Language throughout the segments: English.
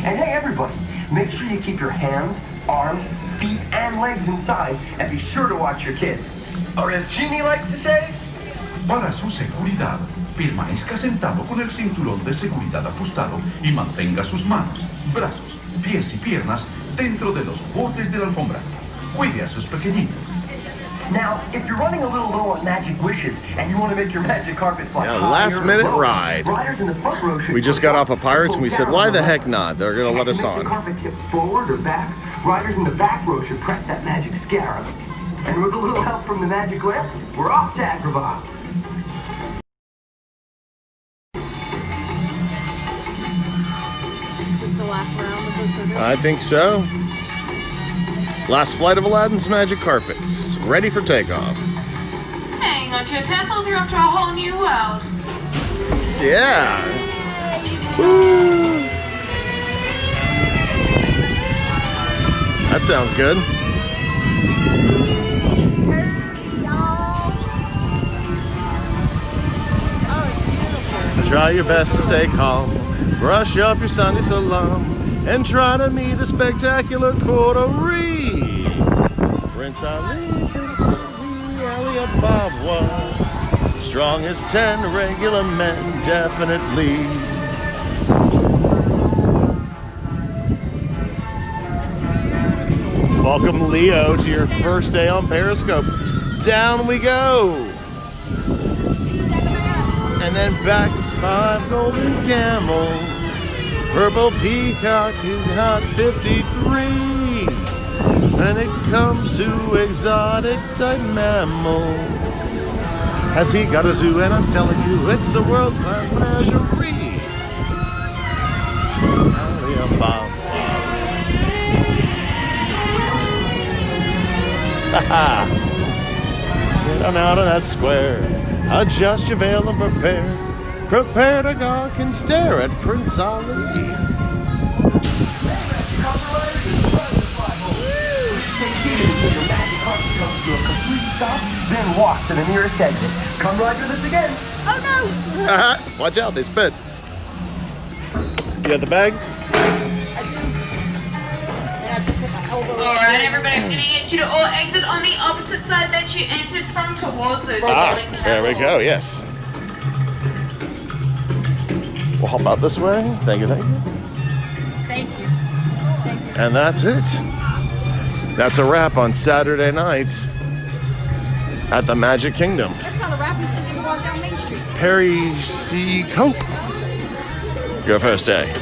And hey, everybody, make sure you keep your hands, arms, feet, and legs inside, and be sure to watch your kids. Or as Jeannie likes to say, para su seguridad, permanezca sentado con el cinturón de seguridad ajustado y mantenga sus manos, brazos, pies y piernas dentro de los bordes de la alfombra. Cuide a sus pequeñitos. Now, if you're running a little low on magic wishes and you want to make your magic carpet fly higher, last minute lower, ride. Riders in the front row should We just got off of Pirates and we said, why the heck not? They're going to let us on. To make the carpet tip forward or back, riders in the back row should press that magic scarab. And with a little help from the magic lamp, we're off to Agrabah. The last round of I think so. Last flight of Aladdin's magic carpets, ready for takeoff. Hang on to your tassels, you're off to a whole new world. Yeah. Woo. That sounds good. Try your best to stay calm. Brush up your Sunday salon and try to meet a spectacular coterie. Prince Ali, Prince Ali Ababa, strong as 10 regular men, definitely. Welcome, Leo, to your first day on Periscope. Down we go. And then back 5 golden camels. Purple peacock is not 53. When it comes to exotic type mammals, has he got a zoo? And I'm telling you, it's a world-class menagerie. Get on out of that square. Adjust your veil and prepare. Prepare to gawk and stare at Prince Ali. Stay seated until your magic carpet comes to a complete stop, then walk to the nearest exit. Come ride with us again. Oh no! Watch out, they spit. You got the bag? Alright, everybody, I'm going to get you to all exit on the opposite side that you entered from towards those There we go, yes. We'll hop out this way. Thank you, thank you. Thank you. Thank you. And that's it. That's a wrap on Saturday night at the Magic Kingdom. That's not a wrap, we still get to walk down Main Street. Perry C. Cope. Your first day.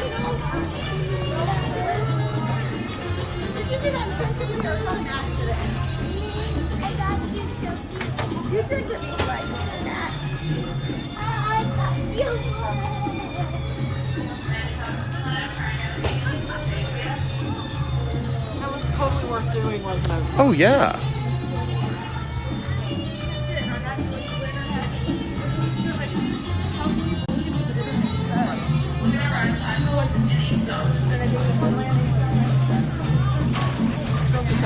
That was totally worth doing, wasn't it? Oh, yeah.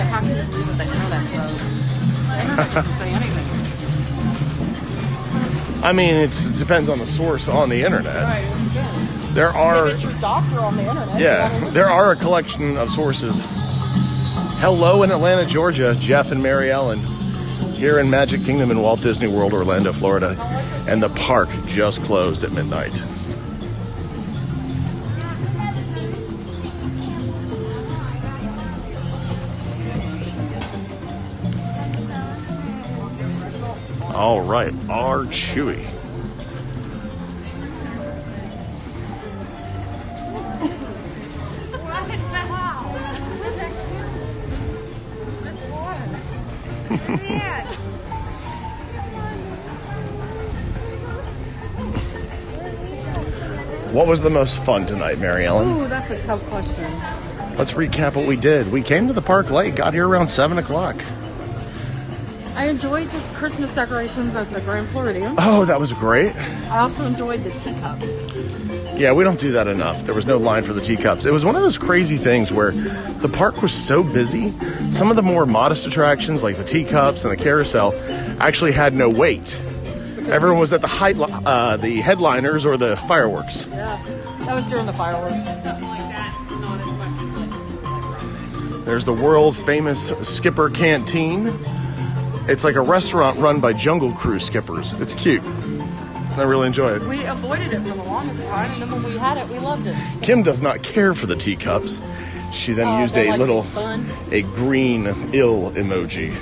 How can you believe that they know that close? The internet doesn't say anything. I mean, it depends on the source on the internet. Right, There are, if it's your doctor on the internet. yeah, there are a collection of sources. Hello in Atlanta, Georgia, Jeff and Mary Ellen, here in Magic Kingdom in Walt Disney World, Orlando, Florida, and the park just closed at midnight. All right, our Chewy. What was the most fun tonight, Mary Ellen? Ooh, that's a tough question. Let's recap what we did. We came to the park late, got here around 7 o'clock. I enjoyed the Christmas decorations at the Grand Floridian. Oh, that was great. I also enjoyed the teacups. Yeah, we don't do that enough. There was no line for the teacups. It was one of those crazy things where the park was so busy, some of the more modest attractions like the teacups and the carousel actually had no wait. Everyone was at the headliners or the fireworks. Yeah, That was during the fireworks. Something like that. Not as much as like. There's the world famous Skipper Canteen. It's like a restaurant run by Jungle Cruise skippers. It's cute. I really enjoy it. We avoided it for the longest time, and then when we had it, we loved it. Kim does not care for the teacups. She then used they a like little, spun. a green ill emoji.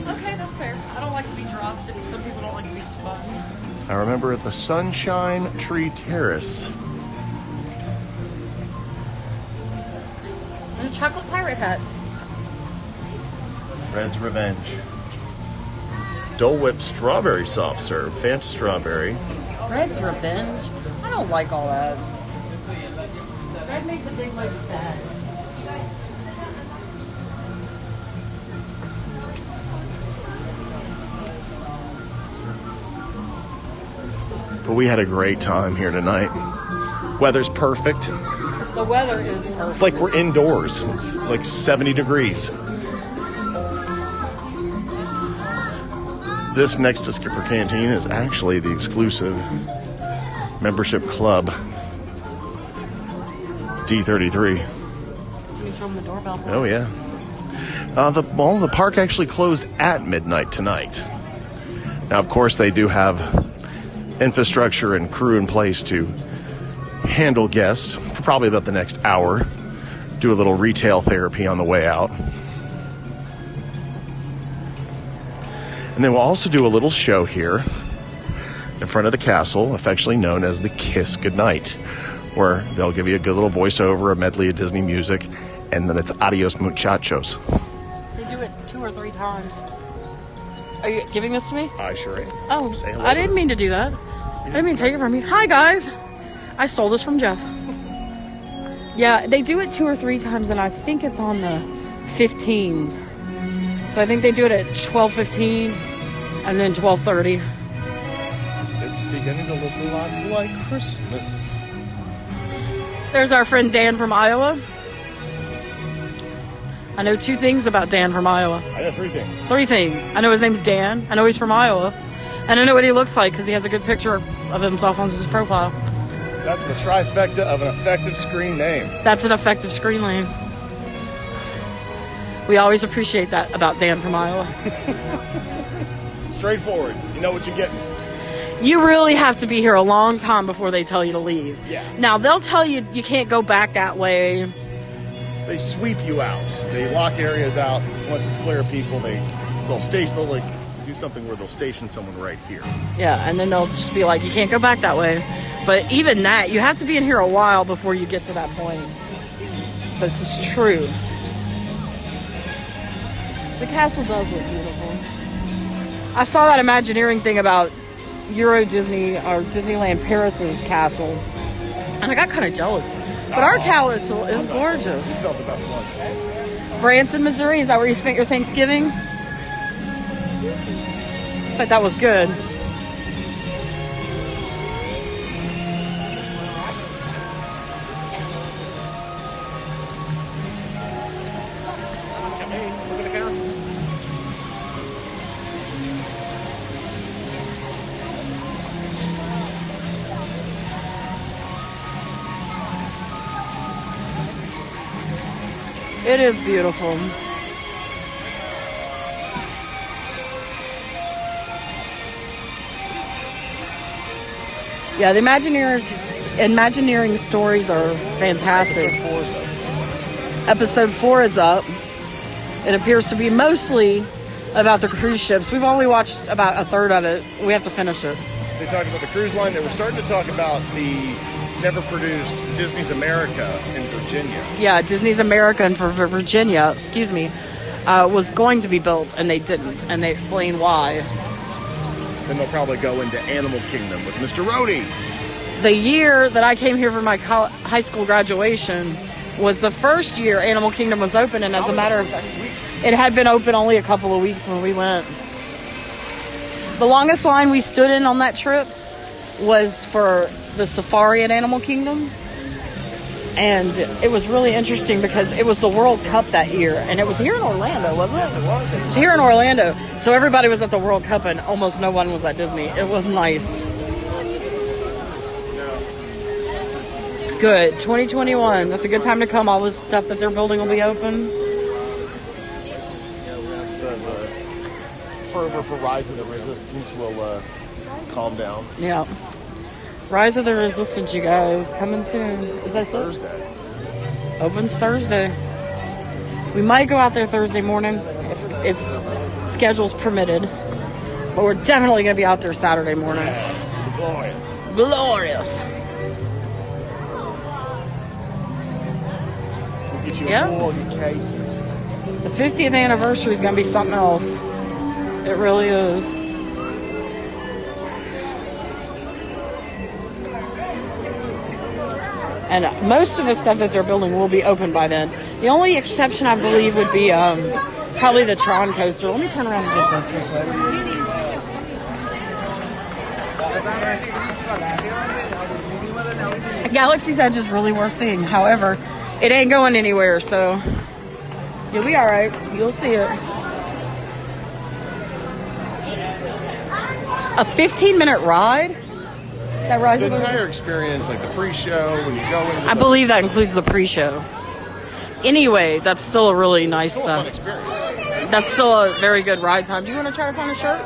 Okay, that's fair. I don't like to be dropped, and some people don't like to be spun. I remember at the Sunshine Tree Terrace. And a chocolate pirate hat. Red's Revenge. Dole Whip Strawberry Soft Serve. Fanta Strawberry. Red's Revenge. I don't like all that. Red makes a big lady sad. But we had a great time here tonight. Weather's perfect. The weather is perfect. It's like we're indoors. It's like 70 degrees. This next to Skipper Canteen is actually the exclusive membership club. D33. You can show them the doorbell. Oh yeah. The park actually closed at midnight tonight. Now, of course, they do have infrastructure and crew in place to handle guests for probably about the next hour. Do a little retail therapy on the way out. And then we'll also do a little show here in front of the castle, affectionately known as the Kiss Goodnight, where they'll give you a good little voiceover, a medley of Disney music, and then it's adios muchachos. They do it 2 or 3 times. Are you giving this to me? I sure am. Oh, Say hello I to didn't them. mean to do that. I didn't mean to take it from you. Hi, guys. I stole this from Jeff. Yeah, they do it 2 or 3 times, and I think it's on the 15s. So I think they do it at 12:15 and then 12:30. It's beginning to look a lot like Christmas. There's our friend Dan from Iowa. I know 2 things about Dan from Iowa. I got 3 things. 3 things. I know his name's Dan. I know he's from Iowa. And I know what he looks like because he has a good picture of himself on his profile. That's the trifecta of an effective screen name. That's an effective screen name. We always appreciate that about Dan from Iowa. Straightforward. You know what you're getting. You really have to be here a long time before they tell you to leave. Yeah. Now, they'll tell you you can't go back that way. They sweep you out. They lock areas out. Once it's clear of people, they'll like do something where they'll station someone right here. Yeah, and then they'll just be like, you can't go back that way. But even that, you have to be in here a while before you get to that point. This is true. The castle does look beautiful. I saw that Imagineering thing about Euro Disney or Disneyland Paris's castle, and I got kind of jealous. But our castle is gorgeous. You felt the best one. Branson, Missouri, is that where you spent your Thanksgiving? But that was good. Hey, look at the castle. It is beautiful. Yeah, the Imagineering stories are fantastic. Episode 4 is up. It appears to be mostly about the cruise ships. We've only watched about a third of it. We have to finish it. They talked about the cruise line. They were starting to talk about the never-produced Disney's America in Virginia. Yeah, Disney's America and for Virginia, was going to be built, and they didn't. And they explain why. Then they'll probably go into Animal Kingdom with Mr. Rhodey. The year that I came here for my high school graduation was the first year Animal Kingdom was open, and as a matter of fact, it had been open only a couple of weeks when we went. The longest line we stood in on that trip was for the safari at Animal Kingdom, and it was really interesting because it was the World Cup that year, and it was here in Orlando, wasn't it? Yes, it was. It was here in Orlando, so everybody was at the World Cup, and almost no one was at Disney. It was nice. Good. 2021. That's a good time to come. All this stuff that they're building will be open. The fervor for Rise of the Resistance will calm down. Yeah. Rise of the Resistance, you guys. Coming soon. Is that Thursday? Opens Thursday. We might go out there Thursday morning if schedule's permitted. But we're definitely going to be out there Saturday morning. Glorious. Glorious. We'll get you Yeah. a pool and your cases. The 50th anniversary is going to be something else. It really is. And most of the stuff that they're building will be open by then. The only exception, I believe, would be probably the Tron coaster. Let me turn around and get this real quick. Galaxy's Edge is really worth seeing. However, it ain't going anywhere, so you'll be all right. You'll see it. A 15-minute ride? That Rise The of the entire experience, like the pre-show, when you go in. I believe that includes the pre-show. Anyway, that's still a really nice. It's still a fun experience. That's still a very good ride time. Do you want to try to find a shirt?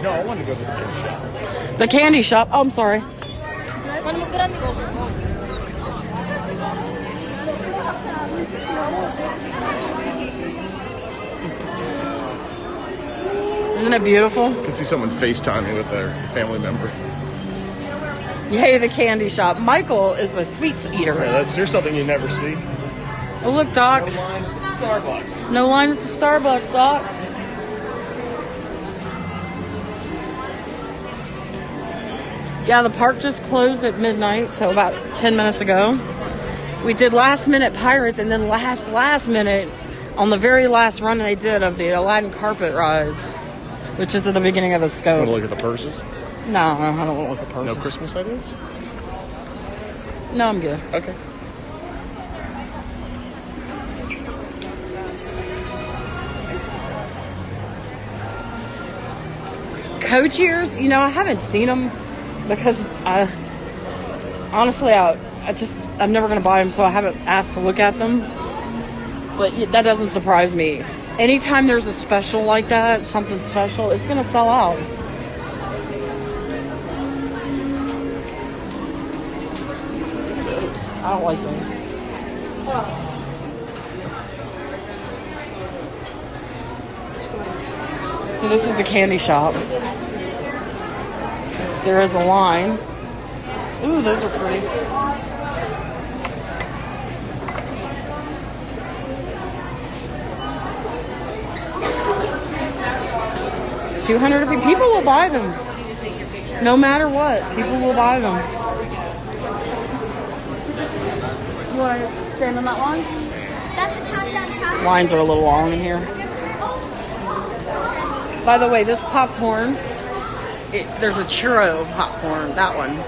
No, I wanted to go to the candy shop. The candy shop. Oh, I'm sorry. Isn't it beautiful? I can see someone FaceTiming with their family member. Yay, the candy shop. Michael is a sweets eater. Yeah, here's something you never see. Oh, look, Doc. No line at the Starbucks. No line at the Starbucks, Doc. Yeah, the park just closed at midnight, so about 10 minutes ago. We did last minute Pirates, and then last minute, on the very last run they did of the Aladdin carpet rides, which is at the beginning of the scope. Want to look at the purses? No, I don't want to look at purses. No Christmas ideas? No, I'm good. Okay. Co-cheers, you know, I haven't seen them because I'm never going to buy them, so I haven't asked to look at them. But that doesn't surprise me. Anytime there's a special like that, something special, it's going to sell out. I don't like them. So this is the candy shop. There is a line. Ooh, those are pretty. $200 people will buy them. No matter what, people will buy them. You want to stand in that line? That's a countdown. Lines are a little long in here. By the way, this popcorn, there's a churro popcorn, that one.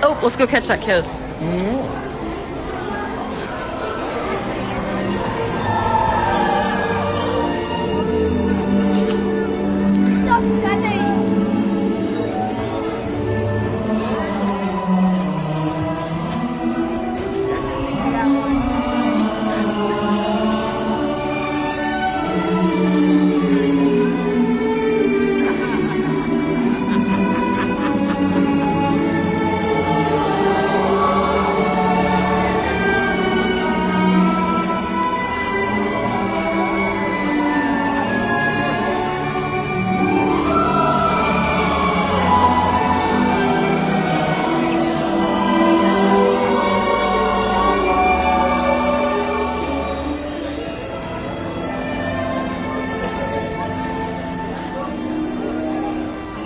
Oh, let's go catch that kiss. Stop cutting.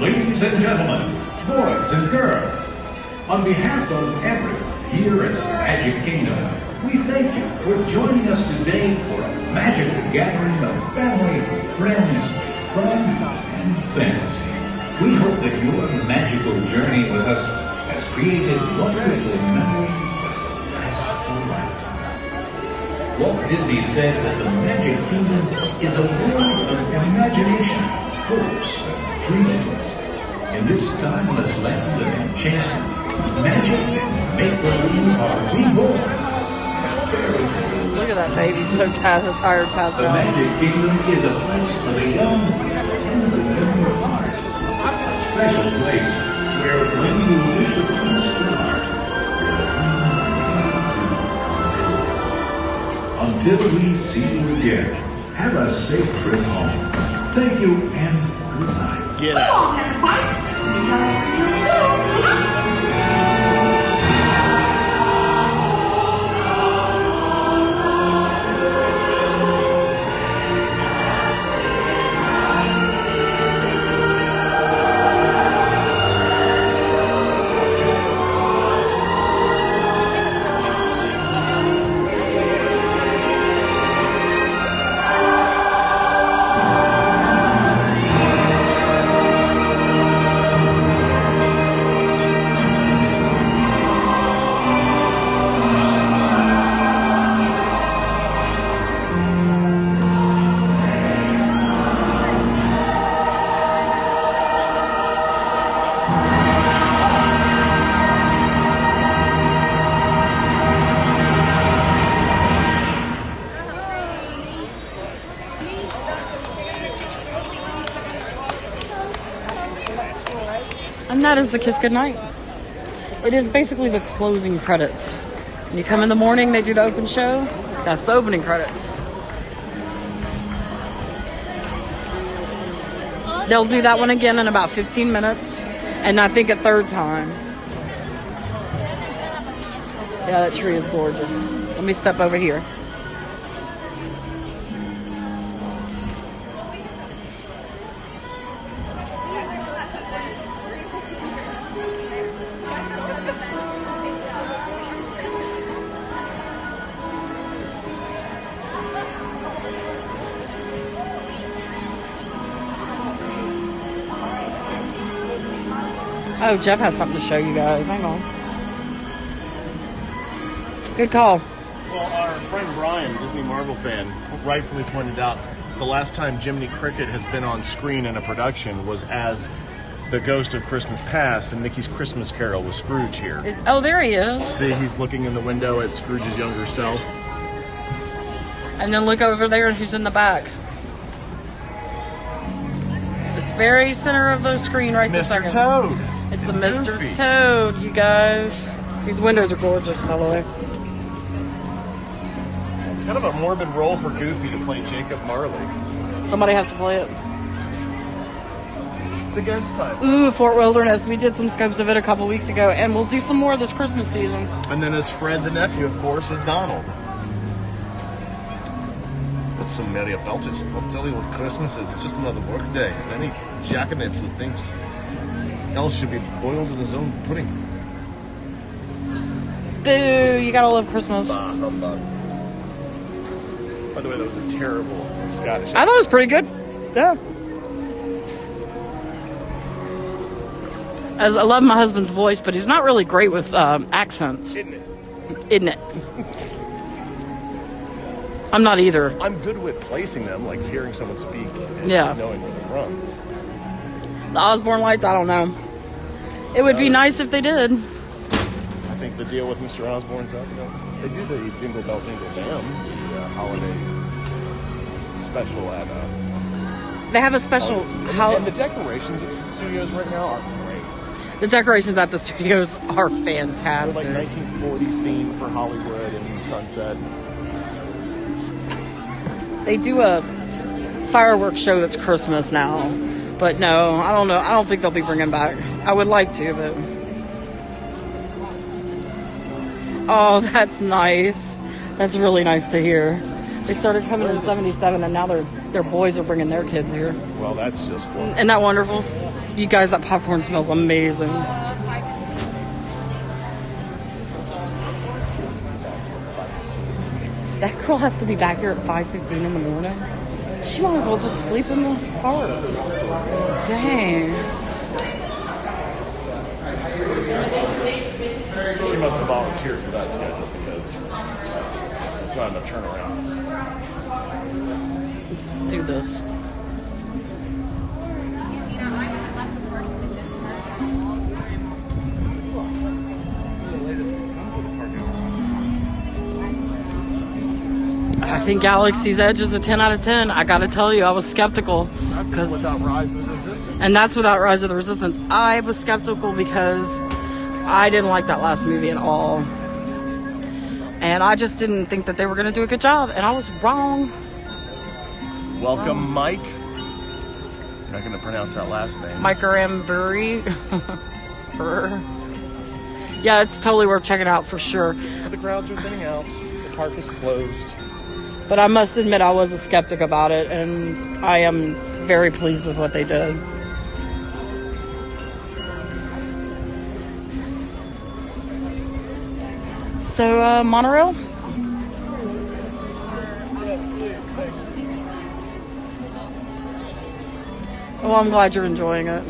Ladies and gentlemen, boys and girls, on behalf of everyone here in the Magic Kingdom, we thank you for joining us today for a magical gathering of family, friends, fun, and fantasy. We hope that your magical journey with us has created wonderful memories that will last a lifetime. Walt Disney said that the Magic Kingdom is a world of imagination, hopes, and dreams. In this timeless land of enchantment, magic, and make-believe are reborn. Fairy tales. Look at that baby, so tired, passed The out. Magic Kingdom is a place for the young and the young at heart. A special place where when you wish upon a star, until we see you again, have a safe trip home. Thank you and good night. Get out. And that is the Kiss Goodnight. It is basically the closing credits. When you come in the morning, they do the open show. That's the opening credits. They'll do that one again in about 15 minutes. And I think a third time. Yeah, that tree is gorgeous. Let me step over here. Oh, Jeff has something to show you guys. Hang on. Good call. Well, our friend Brian, Disney Marvel fan, rightfully pointed out the last time Jiminy Cricket has been on screen in a production was as the Ghost of Christmas Past in Mickey's Christmas Carol with Scrooge here. Oh, there he is. See, he's looking in the window at Scrooge's younger self. And then look over there who's in the back. It's very center of the screen right this Mr. second. Toad. It's a Mr. Goofy. Toad, you guys. These windows are gorgeous, by the way. It's kind of a morbid role for Goofy to play Jacob Marley. Somebody has to play it. It's against time. Ooh, Fort Wilderness. We did some scopes of it a couple weeks ago, and we'll do some more this Christmas season. And then as Fred the nephew, of course, is Donald. What's so merry about it? I'll tell you what Christmas is. It's just another work day. And any jackanapes who thinks else should be boiled in his own pudding. Boo, you gotta love Christmas. Bah, humbug. By the way, that was a terrible Scottish I thought it was pretty good. Yeah. As I love my husband's voice, but he's not really great with accents. Isn't it? Isn't it? I'm not either. I'm good with placing them, like hearing someone speak and Yeah. knowing where they're from. The Osborne Lights, I don't know. It would be nice if they did. I think the deal with Mr. Osborne's out. They do the Jingle Bell Jingle Bam, the holiday special at They have a special. and the decorations at the studios right now are great. The decorations at the studios are They're fantastic. like 1940s theme for Hollywood and Sunset. They do a fireworks show that's Christmas now. But no, I don't know. I don't think they'll be bringing back. I would like to, but... Oh, that's nice. That's really nice to hear. They started coming in 77, and now their boys are bringing their kids here. Well, that's just wonderful. Isn't that wonderful? You guys, that popcorn smells amazing. That girl has to be back here at 5:15 in the morning. She might as well just sleep in the park. Dang. She must have volunteered for that schedule because it's not enough turnaround. Let's do this. I think Galaxy's Edge is a 10 out of 10. I gotta tell you, I was skeptical. That's without Rise of the Resistance. And that's without Rise of the Resistance. I was skeptical because I didn't like that last movie at all. And I just didn't think that they were gonna do a good job. And I was wrong. Welcome, Mike. I'm not going to pronounce that last name. Mike Aramburi. Yeah, it's totally worth checking out for sure. The crowds are thinning out. The park is closed. But I must admit, I was a skeptic about it, and I am very pleased with what they did. So, monorail? Well, I'm glad you're enjoying it.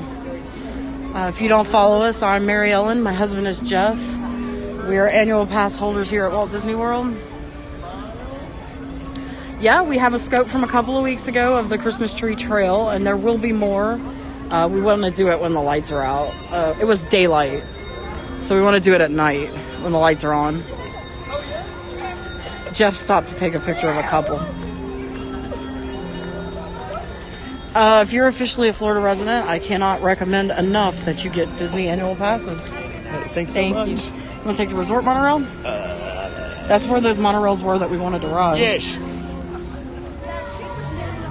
If you don't follow us, I'm Mary Ellen. My husband is Jeff. We are annual pass holders here at Walt Disney World. Yeah, we have a scope from a couple of weeks ago of the Christmas Tree Trail, and there will be more. We want to do it when the lights are out. It was daylight, so we want to do it at night when the lights are on. Jeff stopped to take a picture of a couple. If you're officially a Florida resident, I cannot recommend enough that you get Disney annual passes. Thanks so much. You want to take the resort monorail? That's where those monorails were that we wanted to ride. Yes.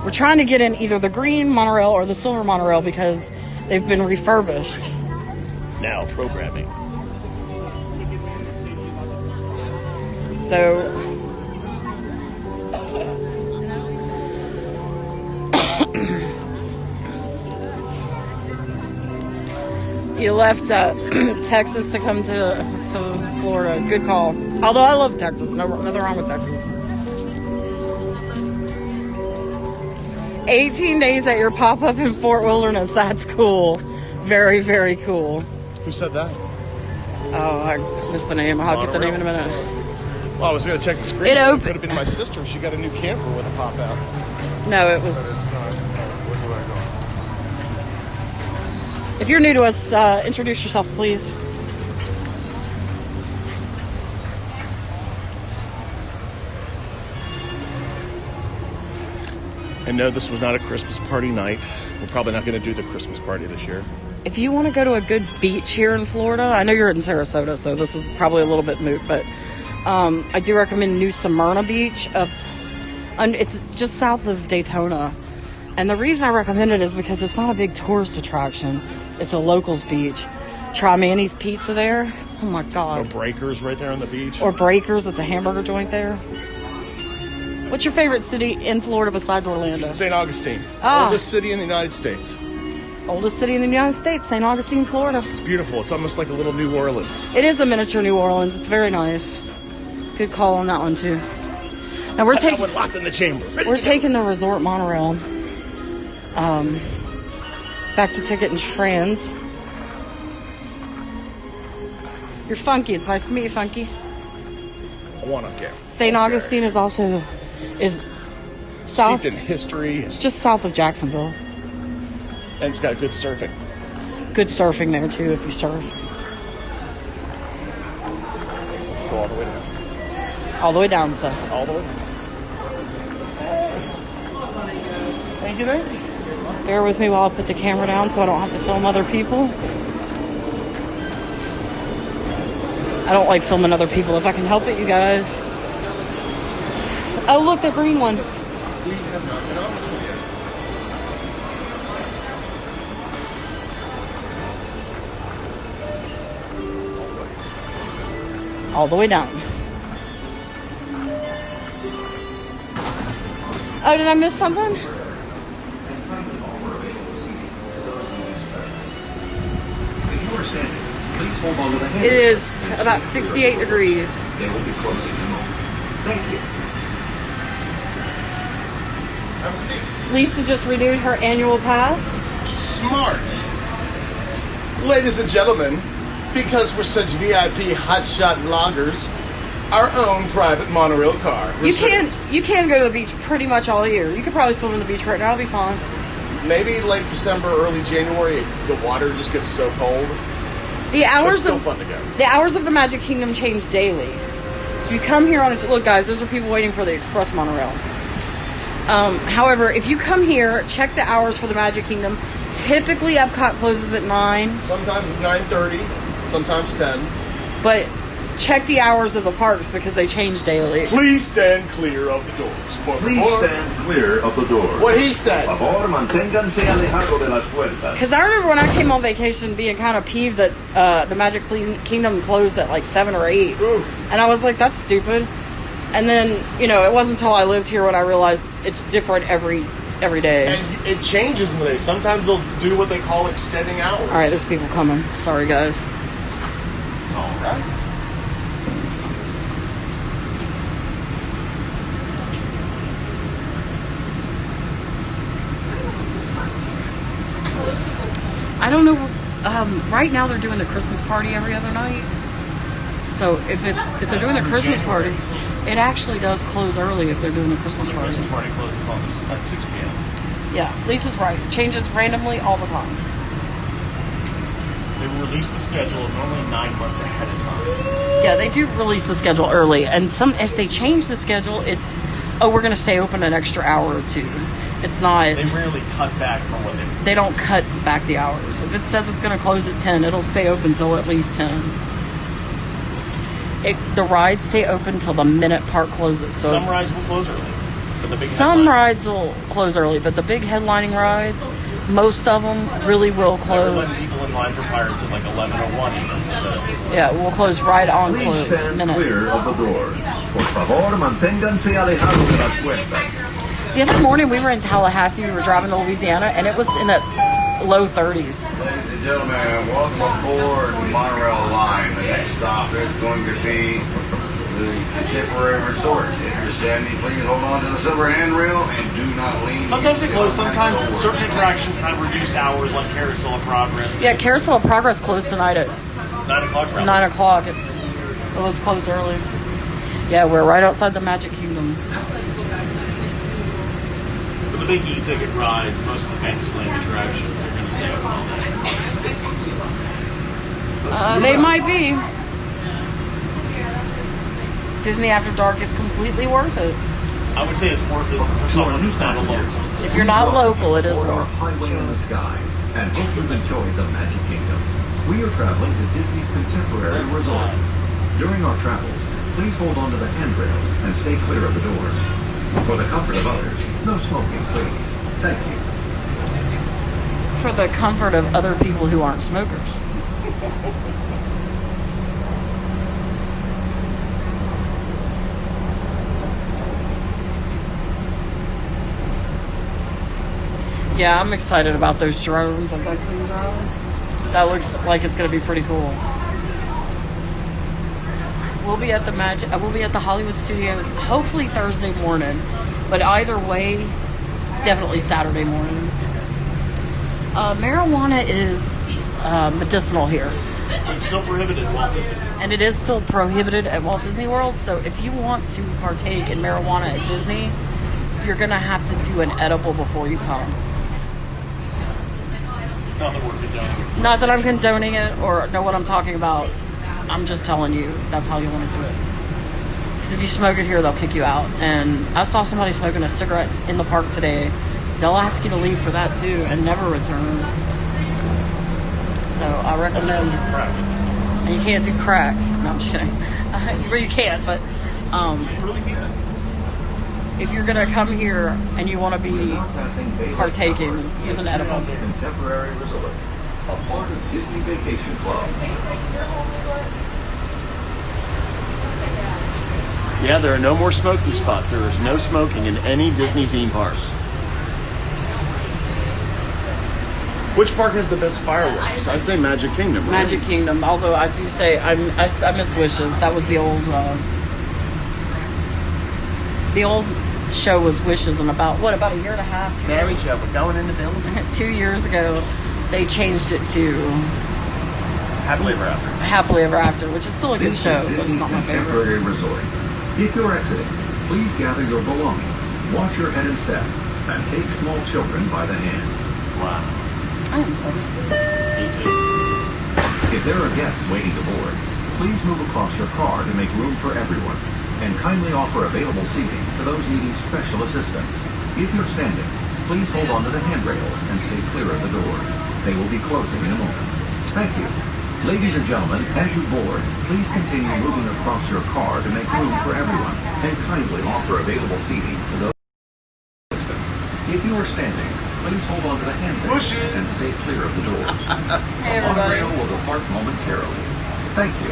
We're trying to get in either the green monorail or the silver monorail because they've been refurbished. Now programming. So you left Texas to come to Florida. Good call. Although I love Texas. Nothing wrong with Texas. 18 days at your pop-up in Fort Wilderness. That's cool. Very, very cool. Who said that? Oh, I missed the name. I'll get the name in a minute. Well, I was going to check the screen. It opened. Could have been my sister. She got a new camper with a pop-out. No, it was... If you're new to us, introduce yourself, please. And no, this was not a Christmas party night. We're probably not going to do the Christmas party this year. If you want to go to a good beach here in Florida, I know you're in Sarasota, so this is probably a little bit moot, but I do recommend New Smyrna Beach. It's just south of Daytona. And the reason I recommend it is because it's not a big tourist attraction. It's a locals beach. Try Manny's Pizza there. Oh my God. Or Breakers right there on the beach. Or Breakers, it's a hamburger joint there. What's your favorite city in Florida besides Orlando? St. Augustine. Ah. Oldest city in the United States. Oldest city in the United States, St. Augustine, Florida. It's beautiful. It's almost like a little New Orleans. It is a miniature New Orleans. It's very nice. Good call on that one too. Now we're taking locked in the chamber. We're taking the resort monorail back to Ticket and Trans. You're Funky. It's nice to meet you, Funky. I want to get. St. Augustine is also south. Steeped in history. It's just south of Jacksonville. And it's got good surfing. Good surfing there too if you surf. Let's go all the way down. All the way down, so. All the way down. Thank you, thank you. Bear with me while I put the camera down so I don't have to film other people. I don't like filming other people if I can help it, you guys. Oh, look, the green one. We have not been on this one yet. All the way down. Oh, did I miss something? It is about 68 degrees. They will be closing in a moment. Thank you. Have a seat. Lisa just renewed her annual pass. Smart. Ladies and gentlemen, because we're such VIP hotshot vloggers, our own private monorail car. You can go to the beach pretty much all year. You could probably swim in the beach right now. It'll be fine. Maybe late December, early January, the water just gets so cold. The But hours it's still of fun to go. the hours of the Magic Kingdom change daily. If you come here on a look, guys, those are people waiting for the express monorail. However, if you come here, check the hours for the Magic Kingdom. Typically, Epcot closes at 9. Sometimes 9:30, sometimes 10. But check the hours of the parks because they change daily. Please stand clear of the doors. Please stand clear of the door. What he said. Por favor, manténganse alejados de las puertas. Because I remember when I came on vacation being kind of peeved that the Magic Kingdom closed at like 7 or 8. Oof. And I was like, that's stupid. And then, you know, it wasn't until I lived here when I realized it's different every day. And it changes in the day. Sometimes they'll do what they call extending hours. All right, there's people coming. Sorry, guys. It's all right. I don't know. Right now they're doing the Christmas party every other night. So if they're doing the Christmas party, it actually does close early if they're doing the Christmas The party. Christmas party closes at 6 p.m. Yeah, Lisa's right. It changes randomly all the time. They release the schedule normally 9 months ahead of time. Yeah, they do release the schedule early, and if they change the schedule, it's we're going to stay open an extra hour or two. It's not. They rarely cut back from what They don't cut back the hours. If it says it's going to close at 10, it'll stay open till at least 10. The rides stay open till the minute park closes. So some rides will close early. But the big some headliners- rides will close early, but the big headlining rides, most of them really will They're close. letting people in line for Pirates at like 11:01 even. So. Yeah, we'll close right on Please close. stand Minute. clear of the door. Por favor, manténganse alejados de las puertas. The other morning we were in Tallahassee. We were driving to Louisiana, and it was in the low 30s. Ladies and gentlemen, welcome aboard the monorail line. The next stop is going to be the Contemporary Resort. If you're standing, please hold on to the silver handrail and do not lean. Sometimes they close. Sometimes certain attractions have reduced hours, like Carousel of Progress. Yeah, Carousel of Progress closed tonight at 9 o'clock. Probably. 9 o'clock. It was closed early. Yeah, we're right outside the Magic Kingdom. For the big e-ticket rides, most of the Fantasyland attractions are going to stay open all day. They might be. Disney After Dark is completely worth it. I would say it's worth it for someone who's not a local. If you're not local, it is Or our worth highway in the sky, and hope you've enjoyed the Magic Kingdom. We are traveling to Disney's Contemporary Resort. During our travels, please hold on to the handrails and stay clear of the doors. For the comfort of others, no smoking, please. Thank you. for the comfort of other people who aren't smokers. Yeah, I'm excited about those drones. I've seen drones. That looks like it's going to be pretty cool. We'll be at the Hollywood Studios hopefully Thursday morning, but either way, definitely Saturday morning. Marijuana is medicinal here. But it's still prohibited at Walt Disney. And it is still prohibited at Walt Disney World, so if you want to partake in marijuana at Disney, you're going to have to do an edible before you come. Not that we're condoning. Not that I'm condoning it or know what I'm talking about. I'm just telling you that's how you want to do it. Because if you smoke it here, they'll kick you out. And I saw somebody smoking a cigarette in the park today. They'll ask you to leave for that too and never return. So I recommend. And you can't do crack. No, I'm just kidding. Well, you can, but You really can't. if you're gonna come here and you want to be partaking, use an edible. Contemporary Resort, a part of Disney Vacation Club. Yeah, there are no more smoking spots. There is no smoking in any Disney theme park. Which park has the best fireworks? I'd say Magic Kingdom. Right? Magic Kingdom. Although I do say I miss Wishes. That was the old show was Wishes, and about a year and a half. Mary Jo, we're going in the building. 2 years ago, they changed it to Happily Ever After. Happily Ever After, which is still a good This show, is but it's Disney's not my favorite. Contemporary Resort. If you're exiting, please gather your belongings, watch your head and step, and take small children by the hand. Wow. I didn't notice it. Me too. If there are guests waiting to board, please move across your car to make room for everyone, and kindly offer available seating to those needing special assistance. If you're standing, please hold on to the handrails and stay clear of the doors. They will be closing in a moment. Thank you. Ladies and gentlemen, as you board, please continue moving across your car to make room for everyone, and kindly offer available seating to those assistants. If you are standing, please hold on to the handrails and stay clear of the doors. Hey, The everybody. monorail will depart momentarily. Thank you.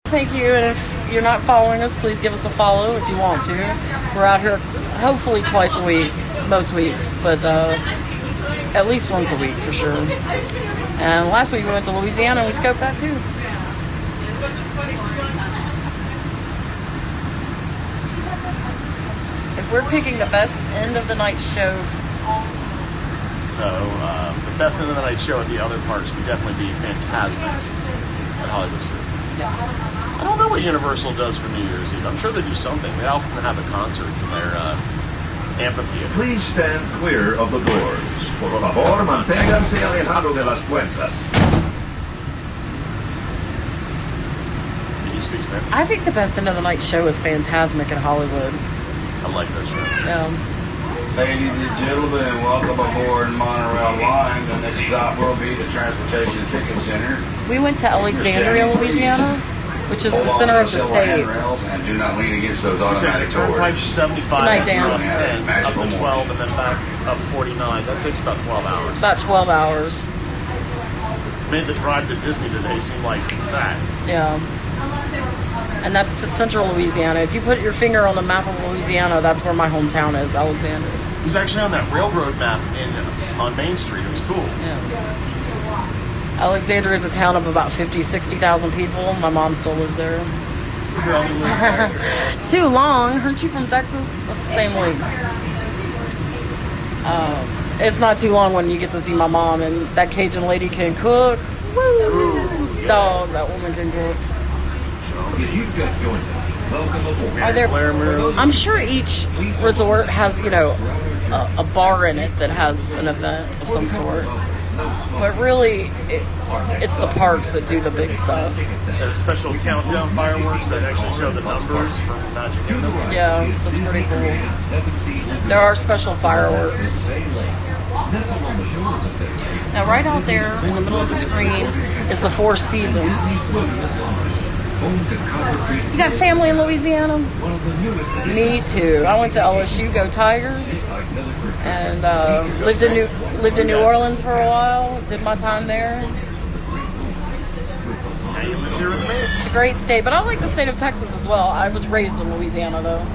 Thank you, and if you're not following us, please give us a follow if you want to. We're out here hopefully twice a week, most weeks, but at least once a week for sure. And last week we went to Louisiana and we scoped that too. If we're picking the best end of the night show, So, the best end of the night show at the other parks would definitely be Fantasmic at Hollywood Studios. I don't know what Universal does for New Year's Eve. I'm sure they do something. They often have the concerts in their amphitheater. Please stand clear of the doors. Por favor, manténganse alejados de las puertas. Can you speak Spanish? I think the best end of the night show is Fantasmic at Hollywood. I like that show. Ladies and gentlemen, welcome aboard Monorail Line. The next stop will be the Transportation Ticket Center. We went to Alexandria, Louisiana, which is the Hold center on of to the silver state. handrails and do not lean against those We took the automatic turnpike doors. 75 Good night, Dan. across 10, up Magical to 12, and then back up 49. That takes about 12 hours. About 12 hours. Made the drive to Disney today seem like that. Yeah. And that's to central Louisiana. If you put your finger on the map of Louisiana, that's where my hometown is, Alexandria. It was actually on that railroad map on Main Street. It was cool. Yeah. Alexandria is a town of about 50, 60,000 people. My mom still lives there. We barely lived there. Too long. Aren't you from Texas? That's the same length. It's not too long when you get to see my mom, and that Cajun lady can cook. Woo! Dog, that woman can cook. If you've just joined us, welcome aboard. Are there? Blair Mirror. I'm sure each resort has, a bar in it that has an event of some sort. But really, it's the parks that do the big stuff. There's special countdown fireworks that actually show the numbers from Magic Kingdom. Yeah, that's pretty cool. There are special fireworks. Now, right out there in the middle of the screen is the Four Seasons. You got family in Louisiana? Me too. I went to LSU, go Tigers, and lived in New Orleans for a while. Did my time there. Now you live here with me. It's a great state, but I like the state of Texas as well. I was raised in Louisiana, though.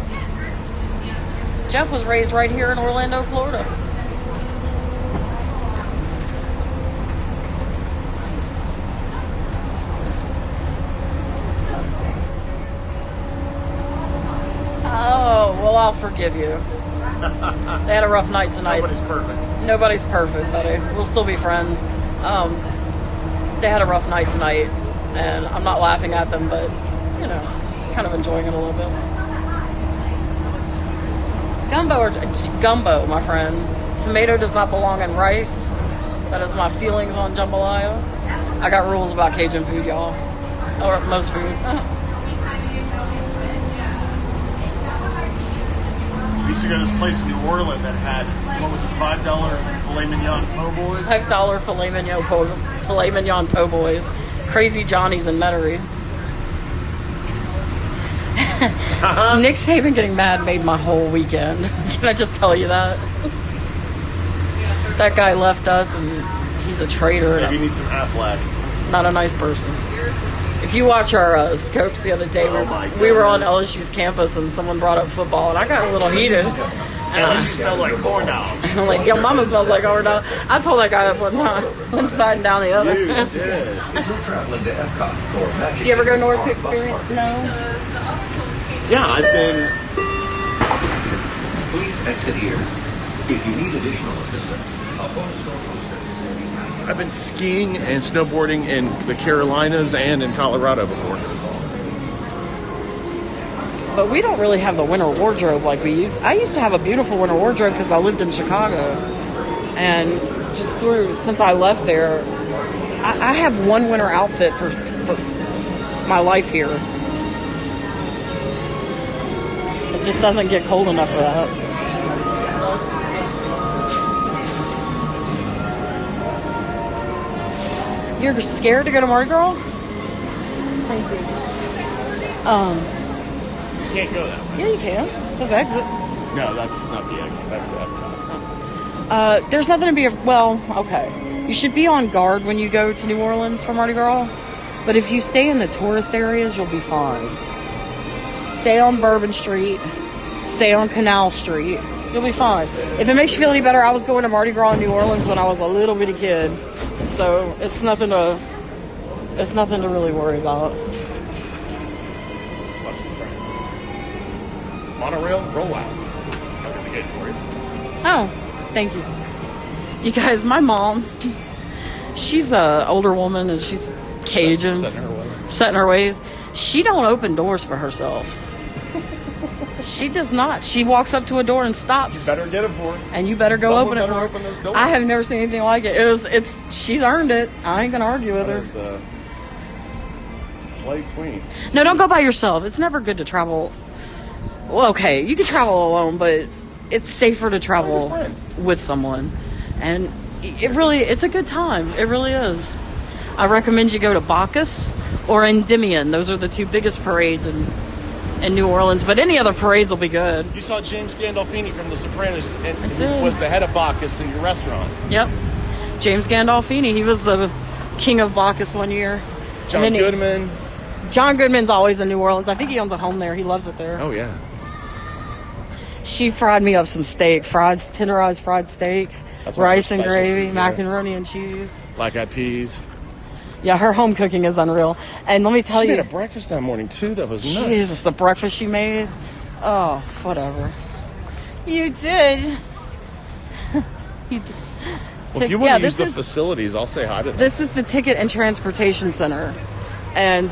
Jeff was raised right here in Orlando, Florida. Oh, well, I'll forgive you. They had a rough night tonight. Nobody's perfect. Nobody's perfect, buddy. We'll still be friends. They had a rough night tonight, and I'm not laughing at them, but, kind of enjoying it a little bit. Gumbo, my friend. Tomato does not belong in rice. That is my feelings on jambalaya. I got rules about Cajun food, y'all. Or most food. We used to go to this place in New Orleans that had, what was it, $5 filet mignon po' boys? $5 filet mignon po' boys. Crazy Johnny's in Metairie. Nick Saban getting mad made my whole weekend. Can I just tell you that? That guy left us, and he's a traitor. Maybe you need some Aflac. Not a nice person. If you watch our scopes the other day, we were on LSU's campus, and someone brought up football, and I got a little heated. And at least you smell like corn dog. I'm like, yo, mama smells like corn dog. I told that guy up one side and down the other. You did. If you're traveling to Epcot or Magic Do you ever go north to experience snow? Yeah, I've been. Please exit here. If you need additional assistance, a phone store hostess. I've been skiing and snowboarding in the Carolinas and in Colorado before. But we don't really have the winter wardrobe like we used. I used to have a beautiful winter wardrobe because I lived in Chicago. And just since I left there, I have one winter outfit for my life here. It just doesn't get cold enough for that. You're scared to go to Mardi Gras? Thank you. You can't go that way. Yeah, you can. It says exit. No, that's not the exit. That's the Epcot. There's nothing to be, well, okay. You should be on guard when you go to New Orleans for Mardi Gras. But if you stay in the tourist areas, you'll be fine. Stay on Bourbon Street. Stay on Canal Street. You'll be fine. If it makes you feel any better, I was going to Mardi Gras in New Orleans when I was a little bitty kid. So it's nothing to really worry about. Monorail rollout. That would be good for you. Oh, thank you. You guys, my mom, she's a older woman and she's Cajun. Set in her ways. She don't open doors for herself. She does not. She walks up to a door and stops. You better get it for her. And you better go Someone open it better for her. open this door. I have never seen anything like it. She's earned it. I ain't gonna argue with her. Slave queen. No, don't go by yourself. It's never good to travel. Well, okay, you can travel alone, but it's safer to travel with someone. And it's a good time. It really is. I recommend you go to Bacchus or Endymion. Those are the two biggest parades in New Orleans, but any other parades will be good. You saw James Gandolfini from The Sopranos, and I he did. was the head of Bacchus in your restaurant. Yep. James Gandolfini, he was the king of Bacchus one year. John Goodman. John Goodman's always in New Orleans. I think he owns a home there. He loves it there. Oh, yeah. She fried me up some steak, tenderized fried steak, That's one of her rice and gravy, specialties, yeah. macaroni and cheese. Black-eyed peas. Yeah, her home cooking is unreal. And let me tell She you, made a breakfast that morning, too. That was nuts. Jesus, the breakfast she made. Oh, whatever. You did. You did. Well, if you want to use the facilities, I'll say hi to them. This is the Ticket and Transportation Center. And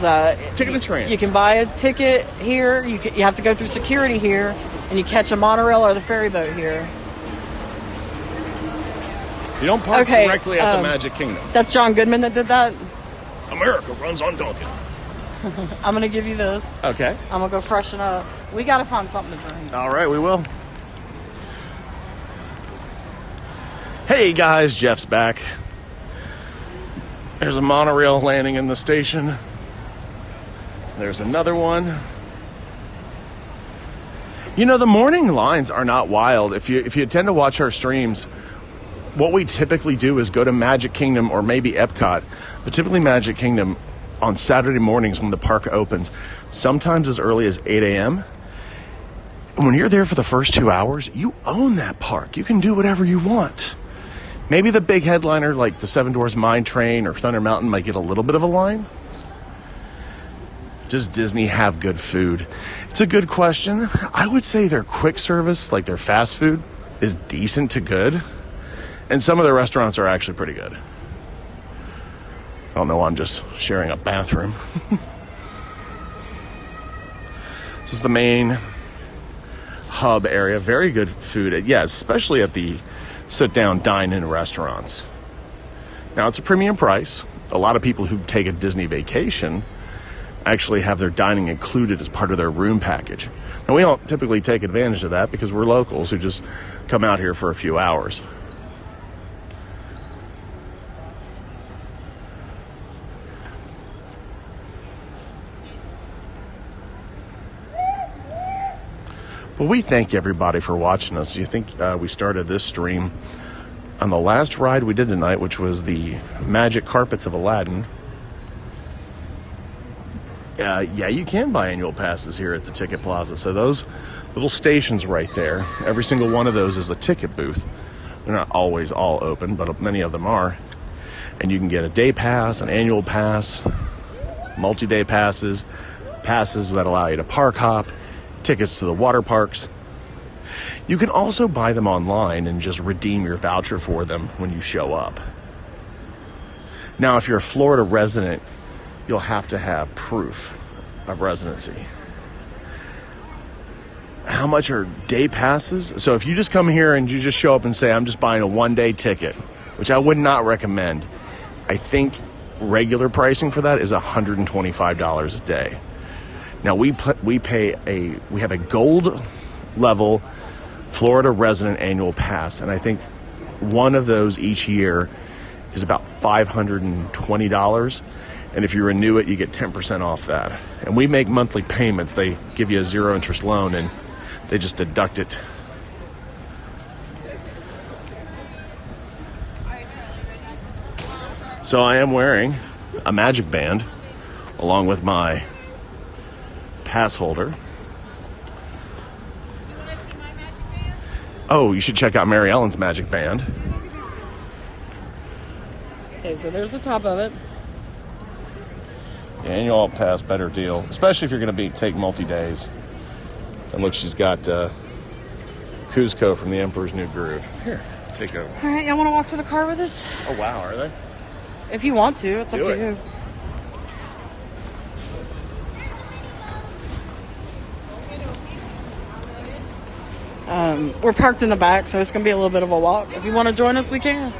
Ticket and Trans. You can buy a ticket here. You have to go through security here. And you catch a monorail or the ferry boat here. You don't park directly at the Magic Kingdom. That's John Goodman that did that. America runs on Dunkin'. I'm going to give you this. Okay. I'm going to go freshen up. We got to find something to drink. All right, we will. Hey, guys. Jeff's back. There's a monorail landing in the station. There's another one. You know, the morning lines are not wild. If you tend to watch our streams, what we typically do is go to Magic Kingdom or maybe Epcot, but typically Magic Kingdom on Saturday mornings when the park opens, sometimes as early as 8 a.m. And when you're there for the first 2 hours, you own that park. You can do whatever you want. Maybe the big headliner like the Seven Dwarfs Mine Train or Thunder Mountain might get a little bit of a line. Does Disney have good food? It's a good question. I would say their quick service, like their fast food, is decent to good. And some of their restaurants are actually pretty good. I don't know, I'm just sharing a bathroom. This is the main hub area. Very good food. Yeah, especially at the sit-down, dine-in restaurants. Now, it's a premium price. A lot of people who take a Disney vacation actually have their dining included as part of their room package. Now, we don't typically take advantage of that because we're locals who just come out here for a few hours. But we thank everybody for watching us. You think we started this stream on the last ride we did tonight, which was the Magic Carpets of Aladdin. Yeah, you can buy annual passes here at the Ticket Plaza. So those little stations right there, every single one of those is a ticket booth. They're not always all open, but many of them are. And you can get a day pass, an annual pass, multi-day passes, passes that allow you to park hop, tickets to the water parks. You can also buy them online and just redeem your voucher for them when you show up. Now, if you're a Florida resident, you'll have to have proof of residency. How much are day passes? So if you just come here and you just show up and say, I'm just buying a one-day ticket, which I would not recommend, I think regular pricing for that is $125 a day. Now we have a gold level Florida resident annual pass, and I think one of those each year is about $520. And if you renew it, you get 10% off that. And we make monthly payments. They give you a 0 interest loan, and they just deduct it. So I am wearing a Magic Band along with my pass holder. Oh, you should check out Mary Ellen's Magic Band. Okay, so there's the top of it. The annual pass, better deal, especially if you're going to take multi-days. And look, she's got Cusco from the Emperor's New Groove. Here, take over. All right, y'all want to walk to the car with us? Oh, wow, are they? If you want to, it's up to you. We're parked in the back, so it's going to be a little bit of a walk. If you want to join us, we can.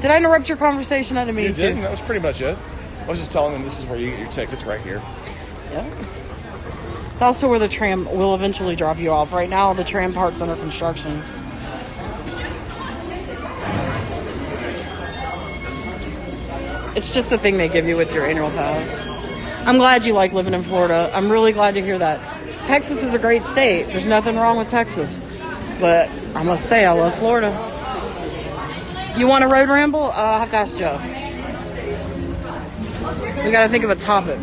Did I interrupt your conversation? I didn't mean to. You didn't. That was pretty much it. I was just telling them this is where you get your tickets, right here. Yeah. It's also where the tram will eventually drop you off. Right now, the tram part's under construction. It's just a thing they give you with your annual pass. I'm glad you like living in Florida. I'm really glad to hear that. Texas is a great state. There's nothing wrong with Texas. But I must say, I love Florida. You want a road ramble? I'll have to ask Jeff. We got to think of a topic.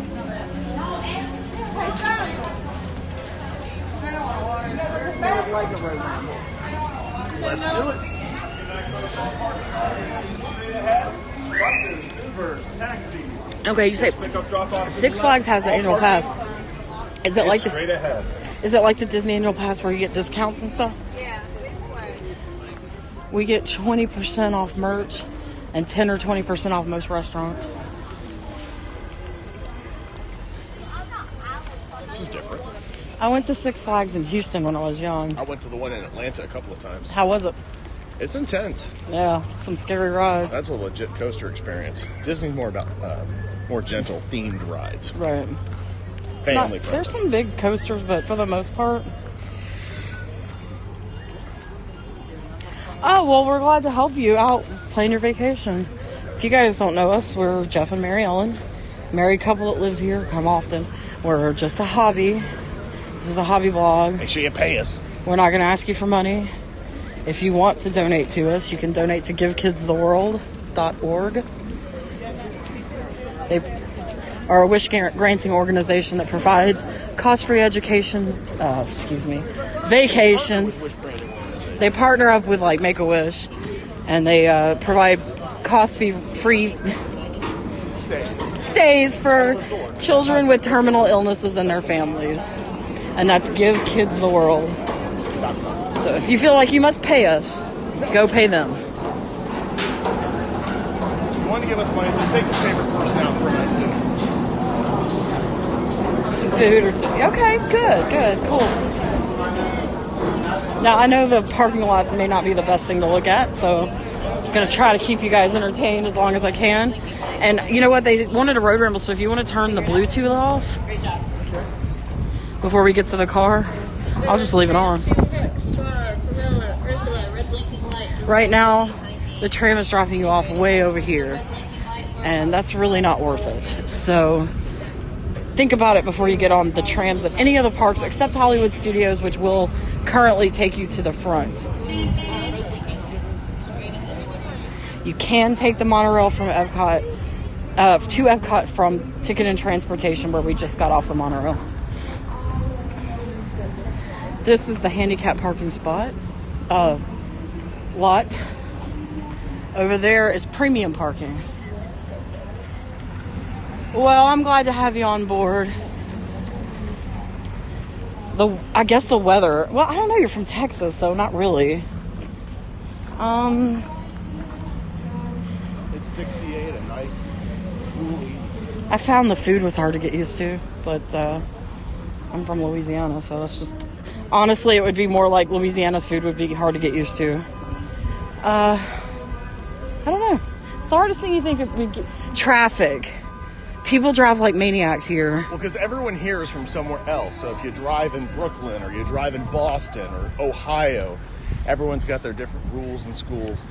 Let's do it. Okay, you say Six Flags has an annual pass. Is it like straight ahead? Is it like the Disney annual pass where you get discounts and stuff? Yeah. We get 20% off merch and 10 or 20% off most restaurants. This is different. I went to Six Flags in Houston when I was young. I went to the one in Atlanta a couple of times. How was it? It's intense. Yeah, some scary rides. That's a legit coaster experience. Disney's more about more gentle themed rides. Right. Family friendly. There's some big coasters, but for the most part. Oh, well, we're glad to help you out plan your vacation. If you guys don't know us, we're Jeff and Mary Ellen. Married couple that lives here, come often. We're just a hobby. This is a hobby blog. Make sure you pay us. We're not going to ask you for money. If you want to donate to us, you can donate to givekidstheworld.org. They are a wish-granting organization that provides cost-free education, vacations. They partner up with like Make-A-Wish, and they provide cost-free stays for children with terminal illnesses and their families. And that's Give Kids the World. So if you feel like you must pay us, go pay them. If you want to give us money, just take your favorite person out for a nice dinner. Some food or okay, good, cool. Now I know the parking lot may not be the best thing to look at, so I'm gonna try to keep you guys entertained as long as I can. And you know what? They wanted a road ramble, so if you want to turn the Bluetooth off before we get to the car, I'll just leave it on. Right now, the tram is dropping you off way over here, and that's really not worth it. So think about it before you get on the trams at any of the parks except Hollywood Studios, which will currently take you to the front. You can take the monorail from Epcot to Epcot from Ticket and Transportation, where we just got off the monorail. This is the handicap parking spot lot. Over there is premium parking. Well, I'm glad to have you on board. I guess the weather. Well, I don't know. You're from Texas, so not really. It's 68, a nice, coolie. I found the food was hard to get used to, but I'm from Louisiana, so that's just... Honestly, it would be more like Louisiana's food would be hard to get used to. I don't know. It's the hardest thing you think of. Traffic. People drive like maniacs here. Well, because everyone here is from somewhere else. So if you drive in Brooklyn or you drive in Boston or Ohio, everyone's got their different rules and schools.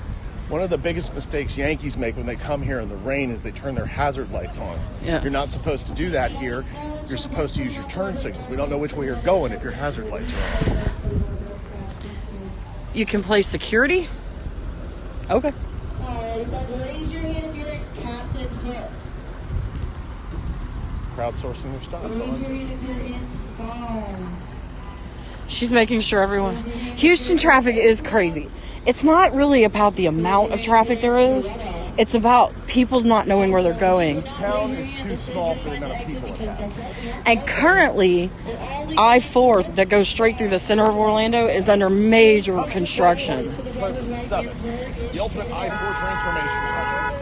One of the biggest mistakes Yankees make when they come here in the rain is they turn their hazard lights on. Yeah. You're not supposed to do that here. You're supposed to use your turn signals. We don't know which way you're going if your hazard lights are on. You can play security? Okay. Raise your hand if you're a Captain Hook. Crowdsourcing their stops. Raise your hand if you're in Spawn. She's making sure everyone... Houston traffic is crazy. It's not really about the amount of traffic there is. It's about people not knowing where they're going. This town is too small for the amount of people it has. And currently, I-4 that goes straight through the center of Orlando is under major construction. The ultimate I-4 transformation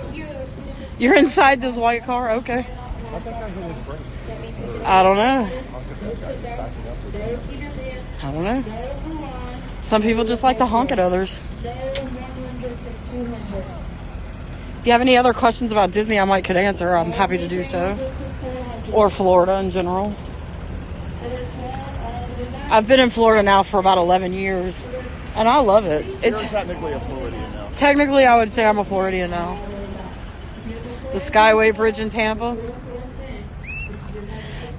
project. You're inside this white car? Okay. I think that's in his brakes. I don't know. I'll get that guy just backing up with that. I don't know. Some people just like to honk at others. If you have any other questions about Disney I might could answer, I'm happy to do so. Or Florida in general. I've been in Florida now for about 11 years. And I love it. You're technically a Floridian now. Technically, I would say I'm a Floridian now. The Skyway Bridge in Tampa.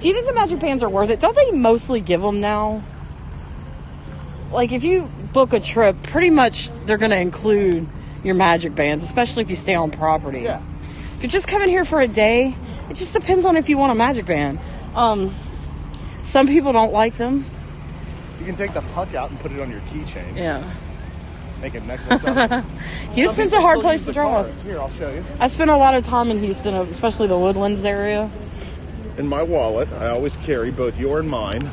Do you think the Magic Bands are worth it? Don't they mostly give them now? Like, if you book a trip, pretty much they're going to include your Magic Bands, especially if you stay on property. Yeah. If you're just coming here for a day, it just depends on if you want a Magic Band. Some people don't like them. You can take the puck out and put it on your keychain. Yeah. Make a necklace of it. Houston's a hard place to drive. Here, I'll show you. I spent a lot of time in Houston, especially the Woodlands area. In my wallet, I always carry both your and mine